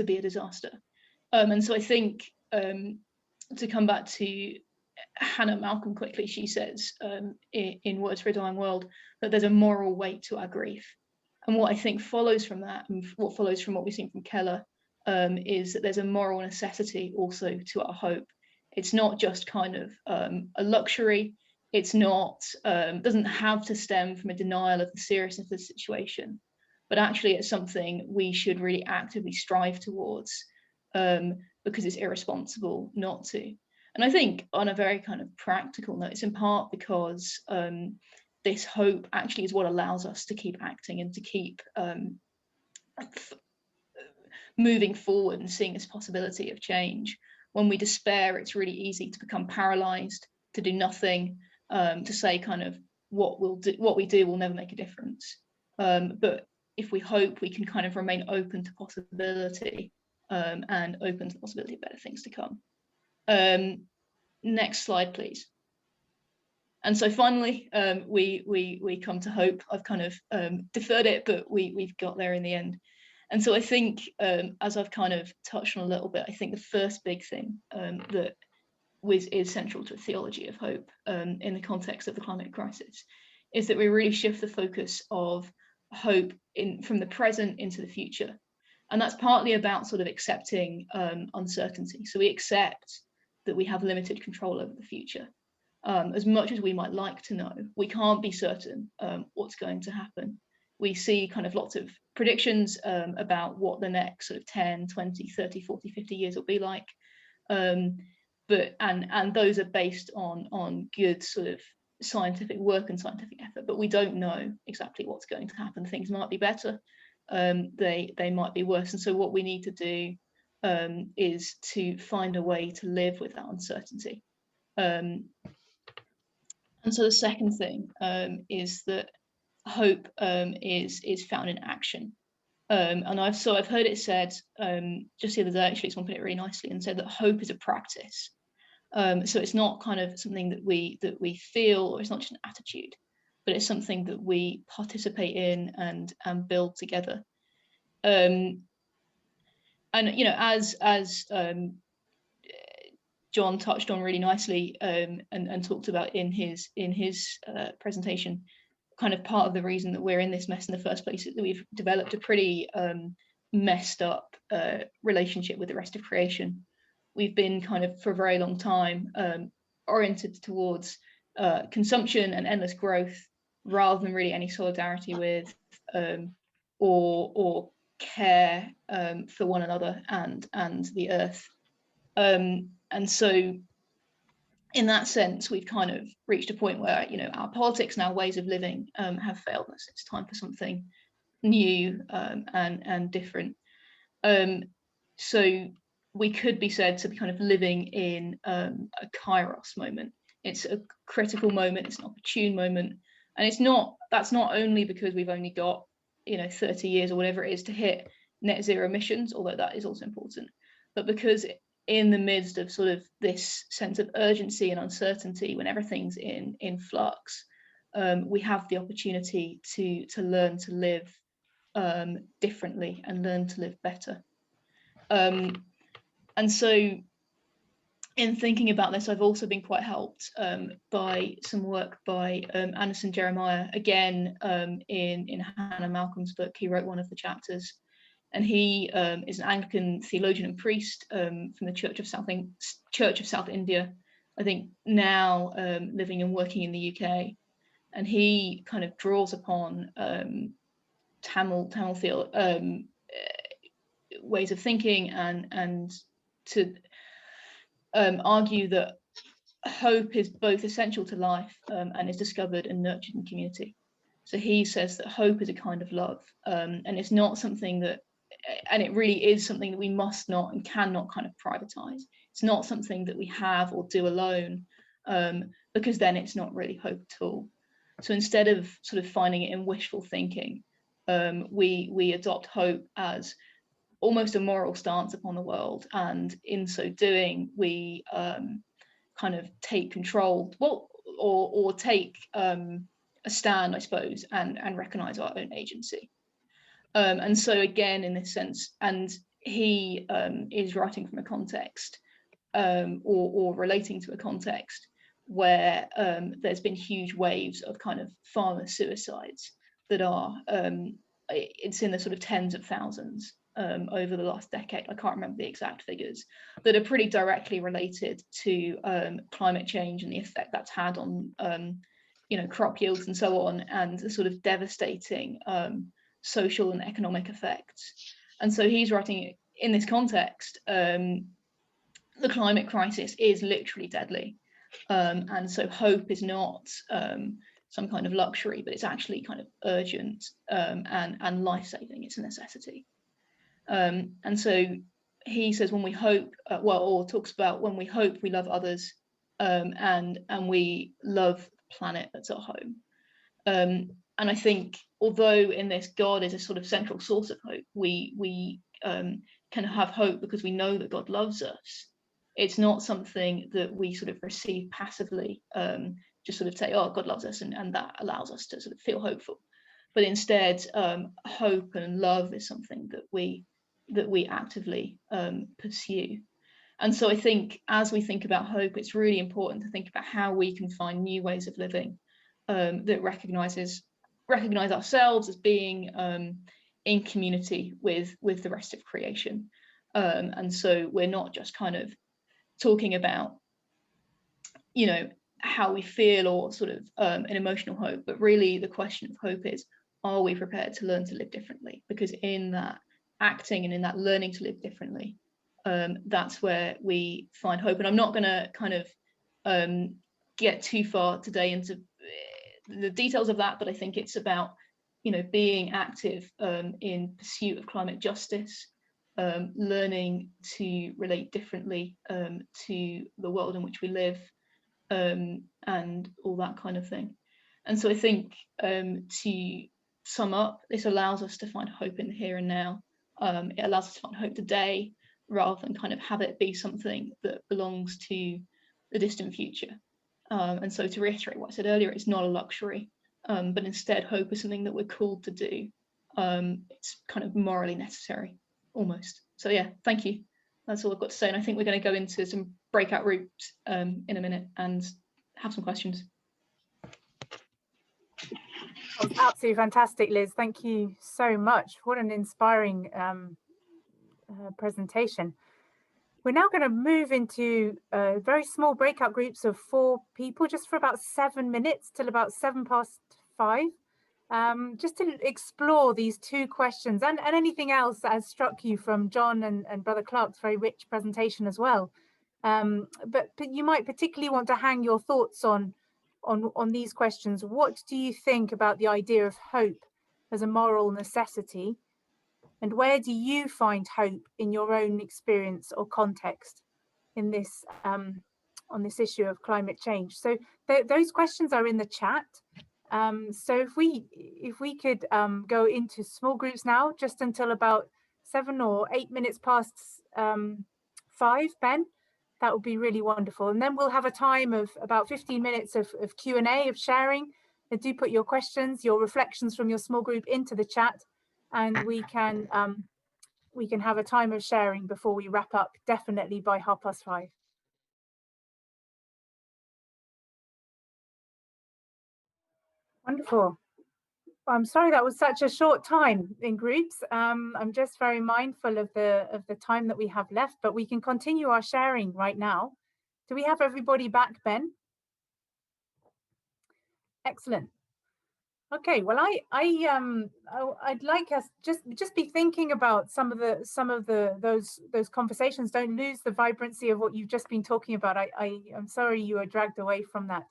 be a disaster. And so I think to come back to Hannah Malcolm quickly, she says in Words for a Dying World that there's a moral weight to our grief. And what I think follows from that, and what follows from what we've seen from Keller, is that there's a moral necessity also to our hope. It's not just kind of a luxury. It's not, doesn't have to stem from a denial of the seriousness of the situation, but actually it's something we should really actively strive towards because it's irresponsible not to. And I think on a very kind of practical note, it's in part because this hope actually is what allows us to keep acting and to keep moving forward and seeing this possibility of change. When we despair, it's really easy to become paralyzed, to do nothing, to say kind of what we do will never make a difference. But if we hope, we can kind of remain open to possibility and open to the possibility of better things to come. Next slide, please. And so finally, we come to hope. I've kind of deferred it, but we've got there in the end. And so I think, as I've kind of touched on a little bit, I think the first big thing that is central to a theology of hope in the context of the climate crisis is that we really shift the focus of hope from the present into the future. And that's partly about sort of accepting uncertainty. So we accept that we have limited control over the future. As much as we might like to know, we can't be certain what's going to happen. We see kind of lots of predictions about what the next sort of 10, 20, 30, 40, 50 years will be like. But those are based on good sort of scientific work and scientific effort, but we don't know exactly what's going to happen. Things might be better, they might be worse. And so what we need to do is to find a way to live with that uncertainty. And so the second thing is that hope is found in action. And I've heard it said just the other day, actually, someone put it really nicely and said that hope is a practice. So it's not kind of something that we feel, or it's not just an attitude, but it's something that we participate in and build together. And you know, as John touched on really nicely and talked about in his presentation, kind of part of the reason that we're in this mess in the first place is that we've developed a pretty messed up relationship with the rest of creation. We've been kind of for a very long time oriented towards consumption and endless growth, rather than really any solidarity with or care for one another and the earth. And so in that sense, we've kind of reached a point where, you know, our politics and our ways of living have failed us. It's time for something new and different. So we could be said to be kind of living in a kairos moment. It's a critical moment, it's an opportune moment. And that's not only because we've only got, you know, 30 years or whatever it is to hit net zero emissions, although that is also important, but because in the midst of sort of this sense of urgency and uncertainty, when everything's in flux, we have the opportunity to learn to live differently and learn to live better. And so in thinking about this, I've also been quite helped by some work by Anderson Jeremiah, again, in Hannah Malcolm's book. He wrote one of the chapters, and he is an Anglican theologian and priest from the Church of South India, I think now living and working in the UK. And he kind of draws upon Tamil ways of thinking and to argue that hope is both essential to life and is discovered and nurtured in community. So he says that hope is a kind of love, and it's not something that, and it really is something that we must not and cannot kind of privatize. It's not something that we have or do alone, because then it's not really hope at all. So instead of sort of finding it in wishful thinking, we adopt hope as almost a moral stance upon the world, and in so doing, we kind of take control, well, or take a stand, I suppose, and recognize our own agency. And so again, in this sense, and he is writing from a context or relating to a context where there's been huge waves of kind of farmer suicides that are, it's in the sort of tens of thousands over the last decade. I can't remember the exact figures, that are pretty directly related to climate change and the effect that's had on you know, crop yields and so on, and the sort of devastating social and economic effects. And so he's writing in this context, the climate crisis is literally deadly. And so hope is not some kind of luxury, but it's actually kind of urgent and life-saving. It's a necessity. And so he says when we hope, or talks about when we hope, we love others, and we love the planet that's our home. And I think, although in this God is a sort of central source of hope, we can have hope because we know that God loves us. It's not something that we sort of receive passively, just sort of say, oh, God loves us, and that allows us to sort of feel hopeful. But instead, hope and love is something that we actively pursue. And so I think as we think about hope, it's really important to think about how we can find new ways of living that recognize ourselves as being in community with the rest of creation. And so we're not just kind of talking about, you know, how we feel or sort of an emotional hope, but really the question of hope is, are we prepared to learn to live differently? Because in that acting and in that learning to live differently, that's where we find hope. And I'm not going to kind of get too far today into the details of that, but I think it's about, you know, being active in pursuit of climate justice, learning to relate differently to the world in which we live, and all that kind of thing. And so I think to sum up, this allows us to find hope in the here and now. It allows us to find hope today rather than kind of have it be something that belongs to the distant future. And so to reiterate what I said earlier, it's not a luxury, but instead hope is something that we're called to do. It's kind of morally necessary, almost. So yeah, thank you. That's all I've got to say. And I think we're going to go into some breakout groups in a minute and have some questions. That was absolutely fantastic, Liz. Thank you so much. What an inspiring presentation. We're now going to move into very small breakout groups of 4 people, just for about 7 minutes till about 5:07, just to explore these 2 questions and anything else that has struck you from John and Brother Clark's very rich presentation as well. But you might particularly want to hang your thoughts on these questions. What do you think about the idea of hope as a moral necessity? And where do you find hope in your own experience or context in this on this issue of climate change? So those questions are in the chat. So if we could go into small groups now, just until about 7 or 8 minutes past 5, Ben, that would be really wonderful. And then we'll have a time of about 15 minutes of Q&A, of sharing. And do put your questions, your reflections from your small group into the chat, and we can have a time of sharing before we wrap up, definitely by 5:30. Wonderful. I'm sorry that was such a short time in groups. I'm just very mindful of the time that we have left, but we can continue our sharing right now. Do we have everybody back, Ben? Excellent. Okay, well, I'd like us just be thinking about some of those conversations. Don't lose the vibrancy of what you've just been talking about. I'm sorry you were dragged away from that.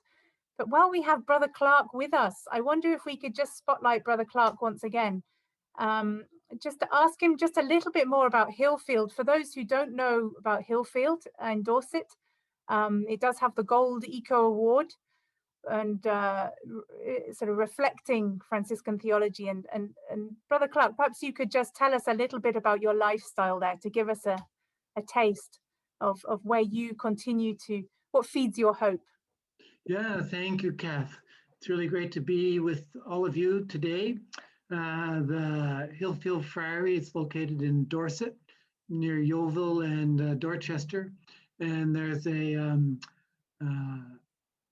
But while we have Brother Clark with us, I wonder if we could just spotlight Brother Clark once again, just to ask him just a little bit more about Hillfield. For those who don't know about Hillfield in Dorset, it does have the Gold Eco Award, and sort of reflecting Franciscan theology. And Brother Clark, perhaps you could just tell us a little bit about your lifestyle there to give us a taste of where you continue to, what feeds your hope. Yeah, thank you, Kath. It's really great to be with all of you today. The Hillfield Friary is located in Dorset, near Yeovil and Dorchester. And there's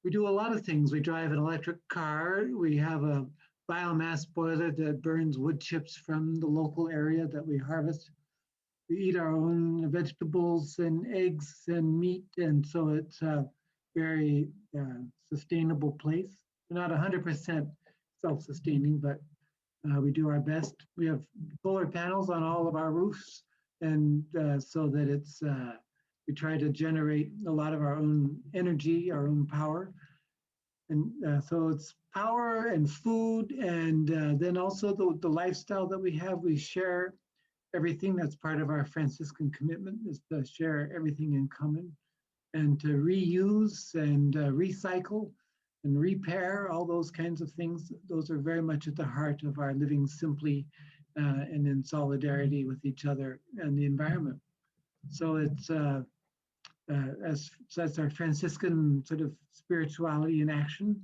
we do a lot of things. We drive an electric car. We have a biomass boiler that burns wood chips from the local area that we harvest. We eat our own vegetables and eggs and meat, and so it's a very sustainable place. We're not 100% self-sustaining, but we do our best. We have solar panels on all of our roofs, and so that it's we try to generate a lot of our own energy, our own power. And so it's power and food, and then also the lifestyle that we have. We share everything. That's part of our Franciscan commitment, is to share everything in common and to reuse and recycle and repair, all those kinds of things. Those are very much at the heart of our living simply and in solidarity with each other and the environment. So it's that's our Franciscan sort of spirituality in action.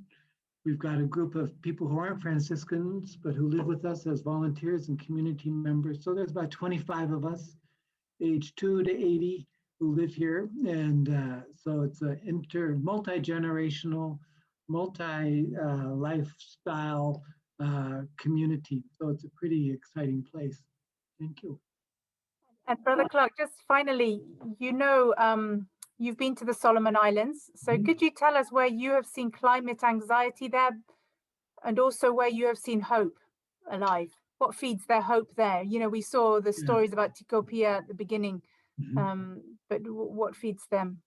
We've got a group of people who aren't Franciscans, but who live with us as volunteers and community members. So there's about 25 of us, age 2 to 80, who live here. And so it's a multi-generational, multi-lifestyle community. So it's a pretty exciting place. Thank you. And Brother Clark, just finally, you know, you've been to the Solomon Islands. So could you tell us where you have seen climate anxiety there, and also where you have seen hope alive? What feeds their hope there? You know, we saw the stories about Tikopia at the beginning, but what feeds them?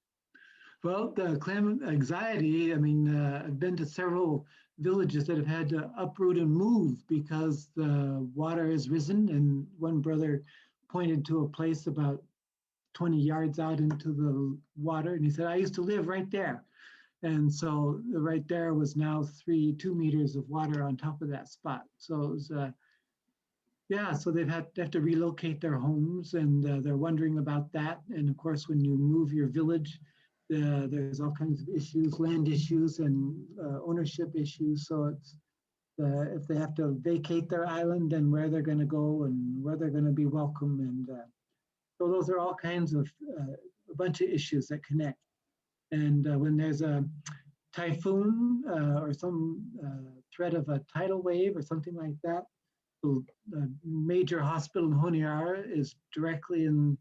Well, the climate anxiety, I mean, I've been to several villages that have had to uproot and move because the water has risen. And one brother pointed to a place about 20 yards out into the water, and he said, I used to live right there. And so right there was now 2 meters of water on top of that spot. So it was, yeah, so they have to relocate their homes, and they're wondering about that. And of course, when you move your village, there's all kinds of issues, land issues and ownership issues. So it's if they have to vacate their island, then where they're going to go and where they're going to be welcome. And so those are all kinds of a bunch of issues that connect. And when there's a typhoon or some threat of a tidal wave or something like that, the major hospital in Honiara is directly in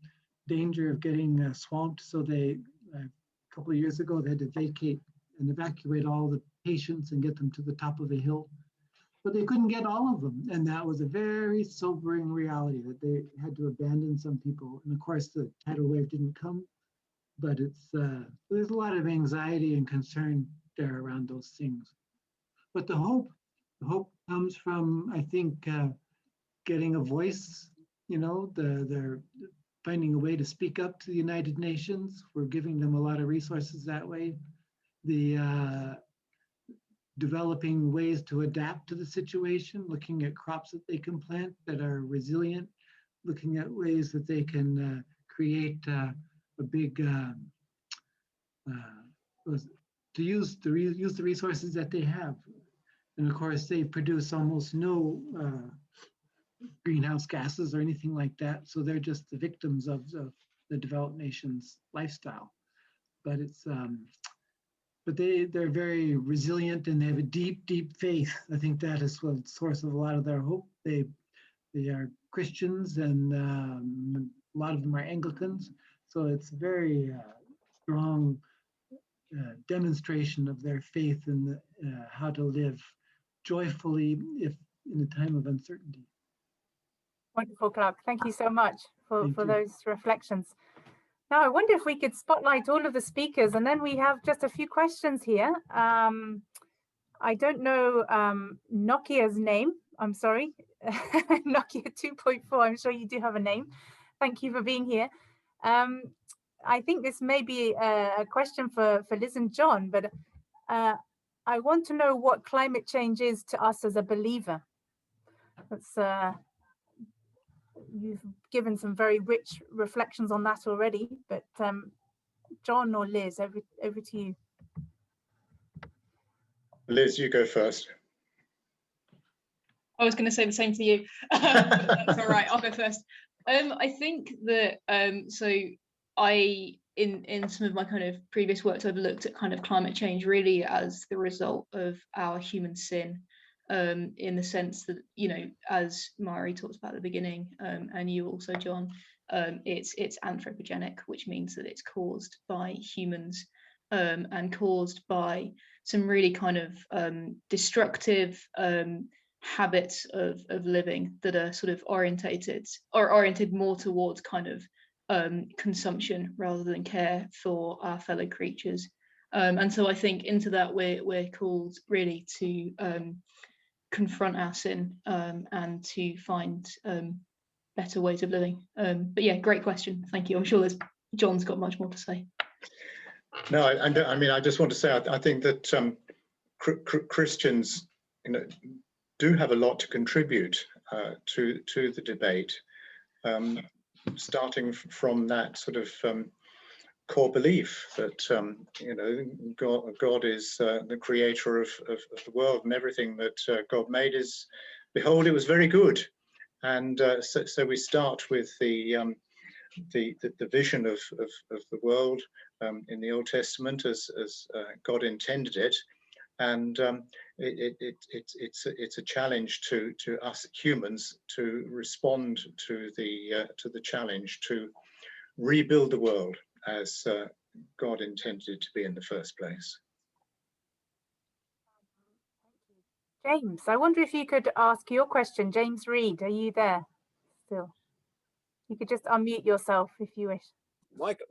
danger of getting swamped. So they, a couple of years ago, they had to vacate and evacuate all the patients and get them to the top of a hill. But they couldn't get all of them. And that was a very sobering reality that they had to abandon some people. And of course, the tidal wave didn't come, but it's there's a lot of anxiety and concern there around those things. But the hope comes from, I think, getting a voice. You know, they're finding a way to speak up to the United Nations. We're giving them a lot of resources that way. The developing ways to adapt to the situation, looking at crops that they can plant that are resilient, looking at ways that they can create a big to use the resources that they have. And of course, they produce almost no greenhouse gases or anything like that. So they're just the victims of the developed nations' lifestyle. But it's but they're very resilient, and they have a deep, deep faith. I think that is the source of a lot of their hope. They are Christians, and a lot of them are Anglicans. So it's very strong demonstration of their faith in how to live joyfully if in a time of uncertainty. Wonderful, Clark. Thank you so much for those reflections. Now, I wonder if we could spotlight all of the speakers, and then we have just a few questions here. I don't know Nokia's name. I'm sorry, Nokia 2.4. I'm sure you do have a name. Thank you for being here. I think this may be a question for Liz and John, but I want to know what climate change is to us as a believer. That's you've given some very rich reflections on that already, but John or Liz, over to you. Liz, you go first. I was going to say the same to you. That's all right, I'll go first. I think that so in some of my kind of previous works, I've looked at kind of climate change really as the result of our human sin, in the sense that, you know, as Mari talked about at the beginning, and you also, John, it's anthropogenic, which means that it's caused by humans, and caused by some really kind of destructive habits of living that are sort of oriented more towards kind of consumption rather than care for our fellow creatures. And so I think into that we're called really to confront our sin, and to find better ways of living. But yeah, great question. Thank you. I'm sure John's got much more to say. No, I mean, I just want to say, I think that Christians, you know, do have a lot to contribute to the debate, starting from that sort of core belief that you know, God is the creator of the world, and everything that God made is, behold, it was very good. And so we start with the vision of the world in the Old Testament as God intended it, and it's a challenge to us humans to respond to the challenge to rebuild the world as God intended it to be in the first place. James, I wonder if you could ask your question. James Reed, are you there still? You could just unmute yourself if you wish.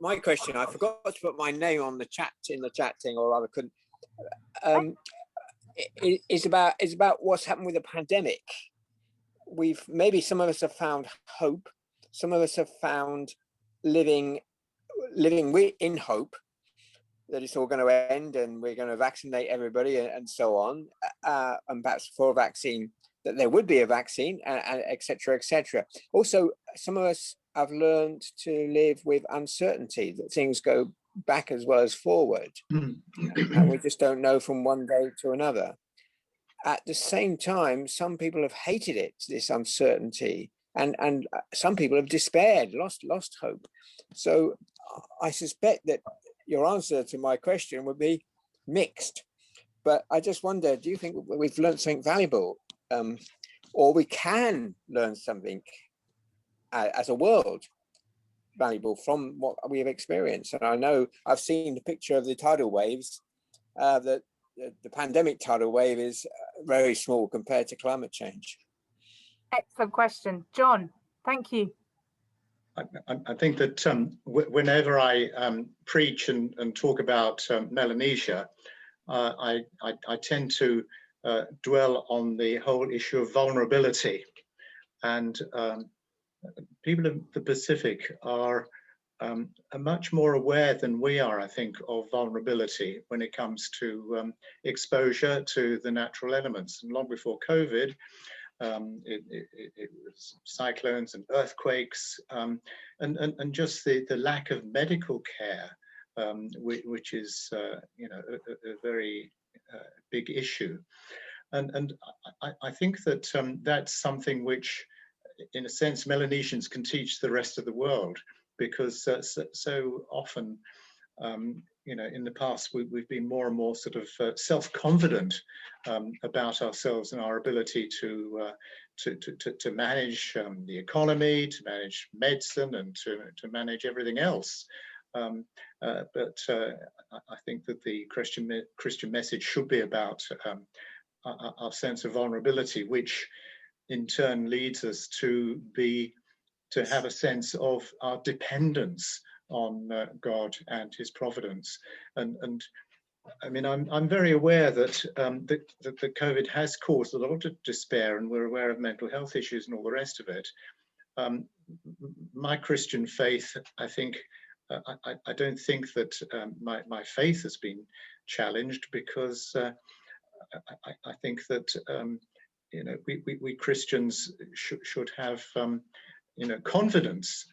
My question, I forgot to put my name on the chat thing, or I couldn't. Is about what's happened with the pandemic. Maybe some of us have found hope. Some of us have found living in hope. that it's all going to end and we're going to vaccinate everybody and so on, and perhaps for a vaccine, that there would be a vaccine, and et cetera, et cetera. Also, some of us have learned to live with uncertainty, that things go back as well as forward, and we just don't know from one day to another. At the same time, some people have hated it, this uncertainty, and some people have despaired, lost hope. So I suspect that your answer to my question would be mixed. But I just wonder, do you think we've learned something valuable, or we can learn something as a world valuable from what we have experienced? And I know I've seen the picture of the tidal waves, that the pandemic tidal wave is very small compared to climate change. Excellent question. John, thank you. I think that whenever I preach and talk about Melanesia, I tend to dwell on the whole issue of vulnerability. And people of the Pacific are much more aware than we are, I think, of vulnerability when it comes to exposure to the natural elements. And long before COVID, it was cyclones and earthquakes, and just the lack of medical care, which is a very big issue. And I think that that's something which, in a sense, Melanesians can teach the rest of the world, because so often, in the past, we've been more and more sort of self-confident about ourselves and our ability to manage the economy, to manage medicine, and to manage everything else. But I think that the Christian message should be about our sense of vulnerability, which in turn leads us to have a sense of our dependence on God and His providence. And I mean, I'm very aware that that COVID has caused a lot of despair, and we're aware of mental health issues and all the rest of it. My Christian faith, I think, I don't think that my faith has been challenged, because I think that we Christians should have confidence,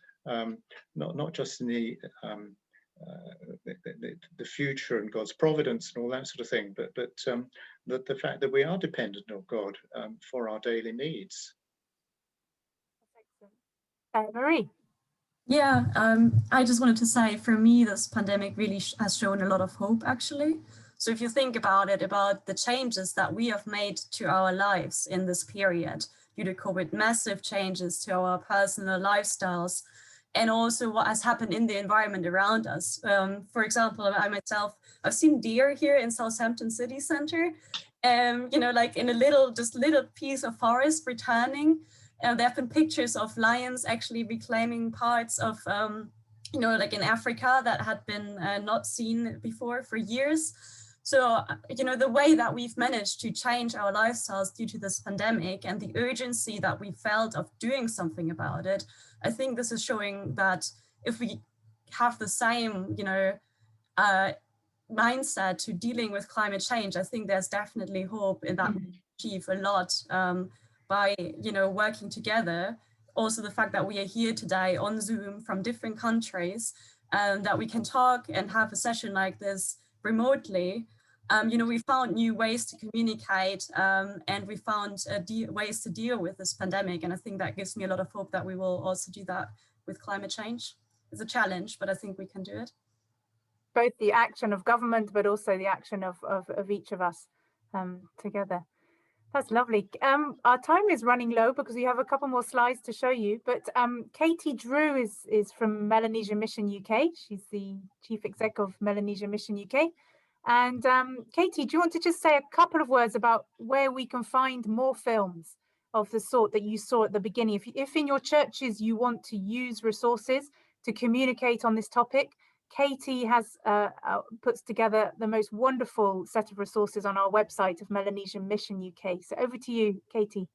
not just in the future and God's providence and all that sort of thing, but the fact that we are dependent on God for our daily needs. Marie. Yeah, I just wanted to say, for me, this pandemic really has shown a lot of hope, actually. So if you think about it, about the changes that we have made to our lives in this period due to COVID, massive changes to our personal lifestyles, and also what has happened in the environment around us. For example, I myself, I've seen deer here in Southampton city centre, like in a little piece of forest returning. There have been pictures of lions actually reclaiming parts of, like in Africa that had been not seen before for years. So, the way that we've managed to change our lifestyles due to this pandemic and the urgency that we felt of doing something about it, I think this is showing that if we have the same, mindset to dealing with climate change, I think there's definitely hope in that we achieve a lot by, working together. Also, the fact that we are here today on Zoom from different countries, that we can talk and have a session like this remotely. We found new ways to communicate, and we found ways to deal with this pandemic. And I think that gives me a lot of hope that we will also do that with climate change. It's a challenge, but I think we can do it. Both the action of government, but also the action of each of us together. That's lovely. Our time is running low because we have a couple more slides to show you, but Katie Drew is from Melanesia Mission UK. She's the Chief Exec of Melanesia Mission UK. And Katie, do you want to just say a couple of words about where we can find more films of the sort that you saw at the beginning? If in your churches you want to use resources to communicate on this topic, Katie has puts together the most wonderful set of resources on our website of Melanesia Mission UK. So over to you, Katie.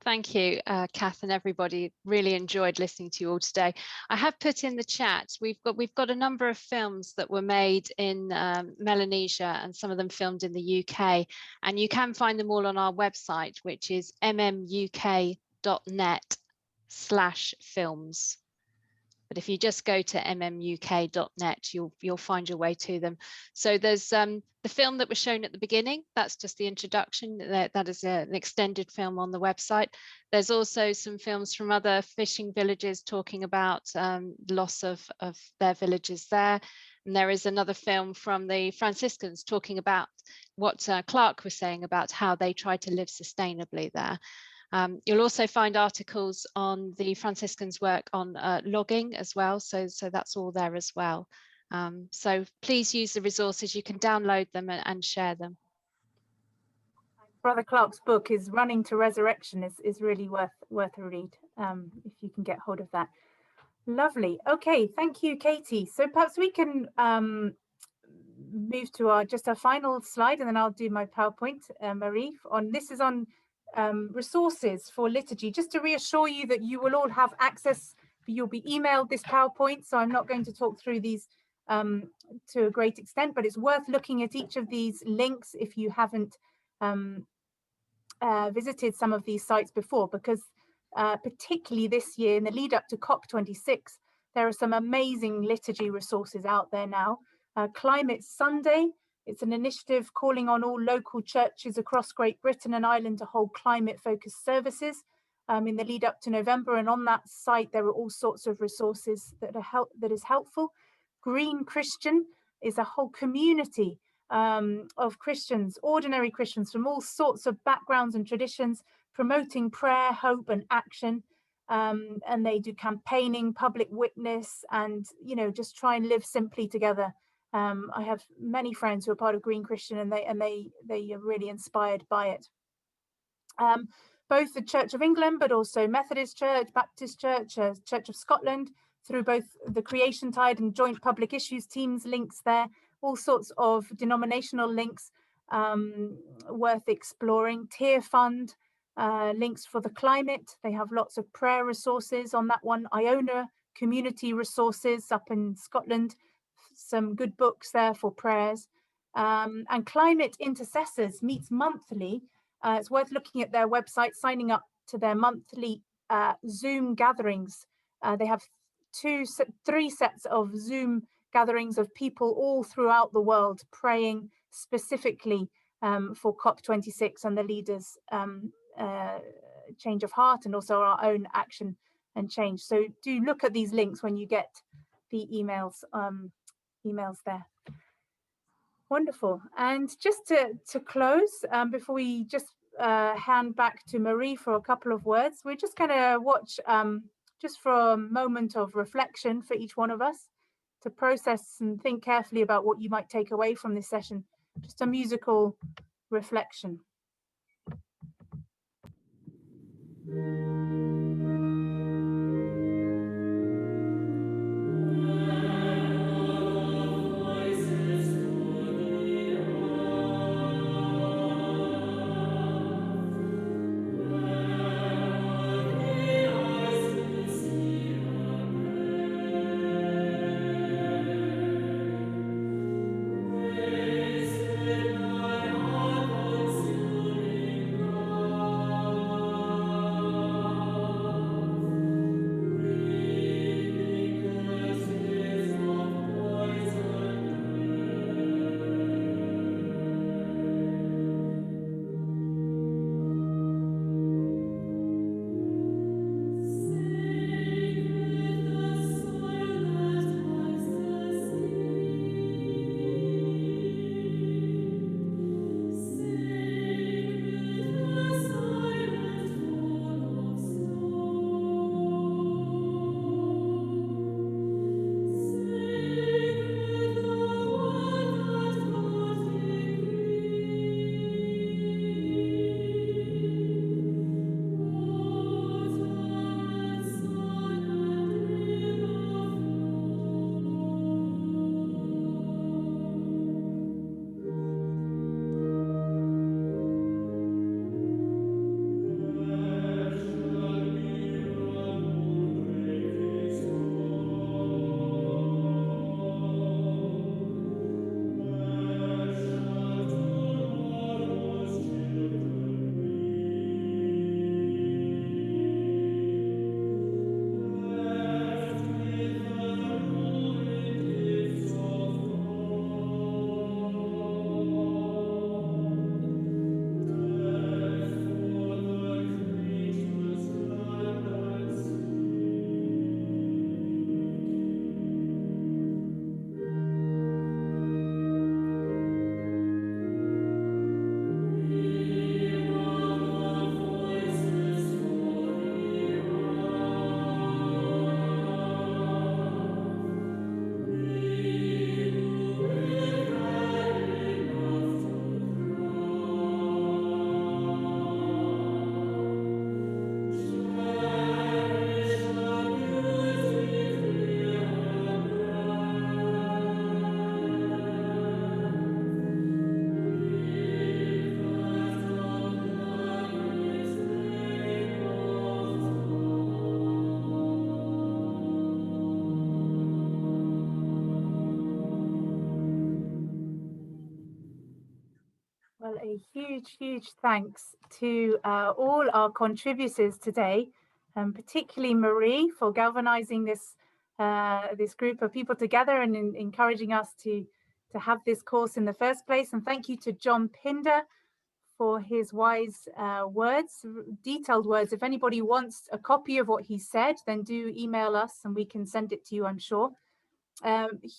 Thank you, Kath and everybody. Really enjoyed listening to you all today. I have put in the chat, we've got a number of films that were made in Melanesia and some of them filmed in the UK. And you can find them all on our website, which is mmuk.net/films. But if you just go to mmuk.net, you'll find your way to them. So there's the film that was shown at the beginning. That's just the introduction. That is an extended film on the website. There's also some films from other fishing villages talking about loss of their villages there. And there is another film from the Franciscans talking about what Clark was saying about how they try to live sustainably there. You'll also find articles on the Franciscans' work on logging as well, so that's all there as well. So please use the resources, you can download them and share them. Brother Clark's book is Running to Resurrection is really worth a read if you can get hold of that. Lovely. Okay, thank you, Katie. So perhaps we can move to our final slide, and then I'll do my PowerPoint, Marie. This is on resources for liturgy, just to reassure you that you will all have access. You'll be emailed this PowerPoint, so I'm not going to talk through these to a great extent, but it's worth looking at each of these links if you haven't visited some of these sites before, because particularly this year in the lead up to COP26, there are some amazing liturgy resources out there now. Climate Sunday, it's an initiative calling on all local churches across Great Britain and Ireland to hold climate-focused services in the lead up to November. And on that site, there are all sorts of resources that is helpful. Green Christian is a whole community of Christians, ordinary Christians from all sorts of backgrounds and traditions, promoting prayer, hope, and action. And they do campaigning, public witness, and just try and live simply together. I have many friends who are part of Green Christian, and they are really inspired by it. Both the Church of England, but also Methodist Church, Baptist Church, Church of Scotland, through both the Creation Tide and Joint Public Issues teams, links there, all sorts of denominational links worth exploring. Tear Fund, links for the climate. They have lots of prayer resources on that one. Iona community resources up in Scotland, some good books there for prayers. And Climate Intercessors meets monthly. It's worth looking at their website, signing up to their monthly Zoom gatherings. They have 3 sets of Zoom gatherings of people all throughout the world praying specifically for COP26 and the leaders' change of heart, and also our own action and change. So do look at these links when you get the emails there. Wonderful. And just to close, before we just hand back to Marie for a couple of words, we're just going to watch just for a moment of reflection for each one of us to process and think carefully about what you might take away from this session. Just a musical reflection. A huge thanks to all our contributors today, particularly Marie for galvanizing this this group of people together and encouraging us to have this course in the first place. And thank you to John Pinder for his wise words, detailed words. If anybody wants a copy of what he said, then do email us and we can send it to you, I'm sure.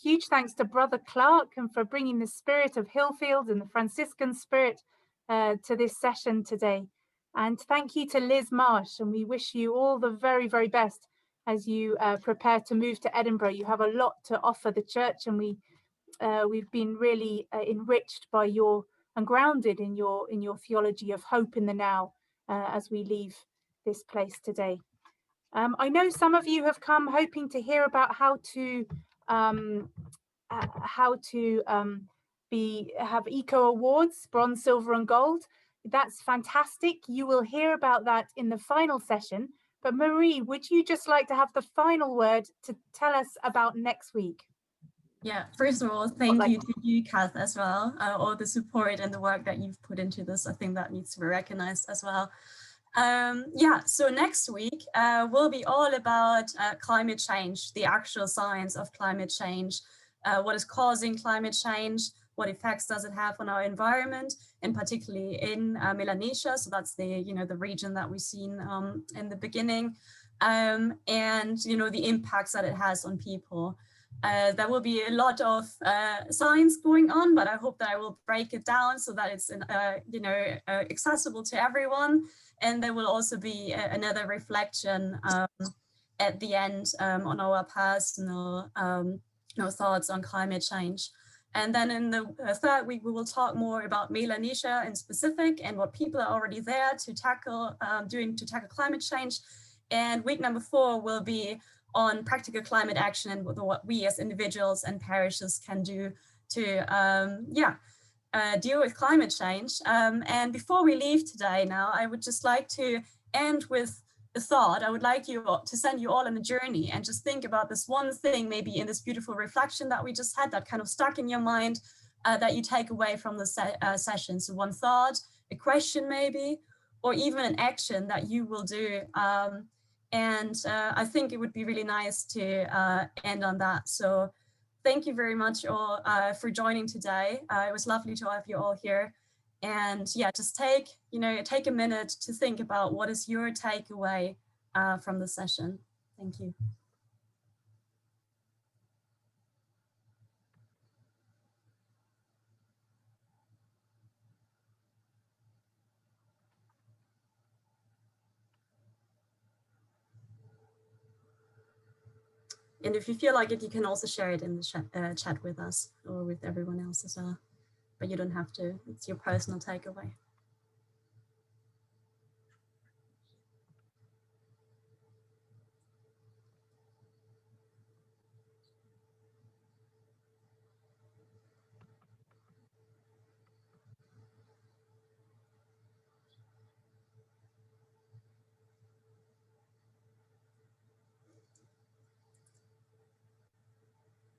Huge thanks to Brother Clark and for bringing the spirit of Hillfield and the Franciscan spirit to this session today. And thank you to Liz Marsh, and we wish you all the very best as you prepare to move to Edinburgh. You have a lot to offer the church, and we've been really enriched by your and grounded in your theology of hope in the now as we leave this place today. I know some of you have come hoping to hear about how to have eco awards, bronze, silver and gold. That's fantastic. You will hear about that in the final session. But Marie, would you just like to have the final word to tell us about next week? Yeah, first of all, thank you to you, Kath, as well. All the support and the work that you've put into this, I think that needs to be recognized as well. Yeah, so next week will be all about climate change, the actual science of climate change, what is causing climate change, what effects does it have on our environment, and particularly in Melanesia. So that's the, the region that we've seen in the beginning, and, the impacts that it has on people. There will be a lot of science going on, but I hope that I will break it down so that it's, accessible to everyone. And there will also be another reflection at the end on our personal thoughts on climate change. And then in the third week, we will talk more about Melanesia in specific and what people are already there to tackle, to tackle climate change. And week number 4 will be on practical climate action and what we as individuals and parishes can do to, deal with climate change. And before we leave today now, I would just like to end with a thought. I would like to send you all on a journey and just think about this one thing, maybe in this beautiful reflection that we just had that kind of stuck in your mind that you take away from the session. So one thought, a question maybe, or even an action that you will do. And I think it would be really nice to end on that. So thank you very much all for joining today. It was lovely to have you all here. And yeah, just take a minute to think about what is your takeaway from the session. Thank you. And if you feel like it, you can also share it in the chat with us or with everyone else as well. But you don't have to, it's your personal takeaway.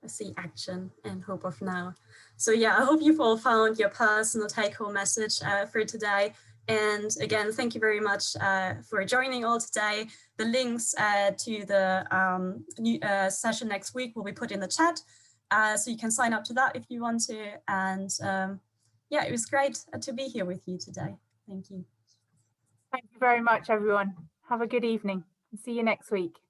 I see action and hope of now. So yeah, I hope you've all found your personal take-home message for today. And again, thank you very much for joining all today. The links to the new session next week will be put in the chat. So you can sign up to that if you want to. And yeah, it was great to be here with you today. Thank you. Thank you very much, everyone. Have a good evening. See you next week.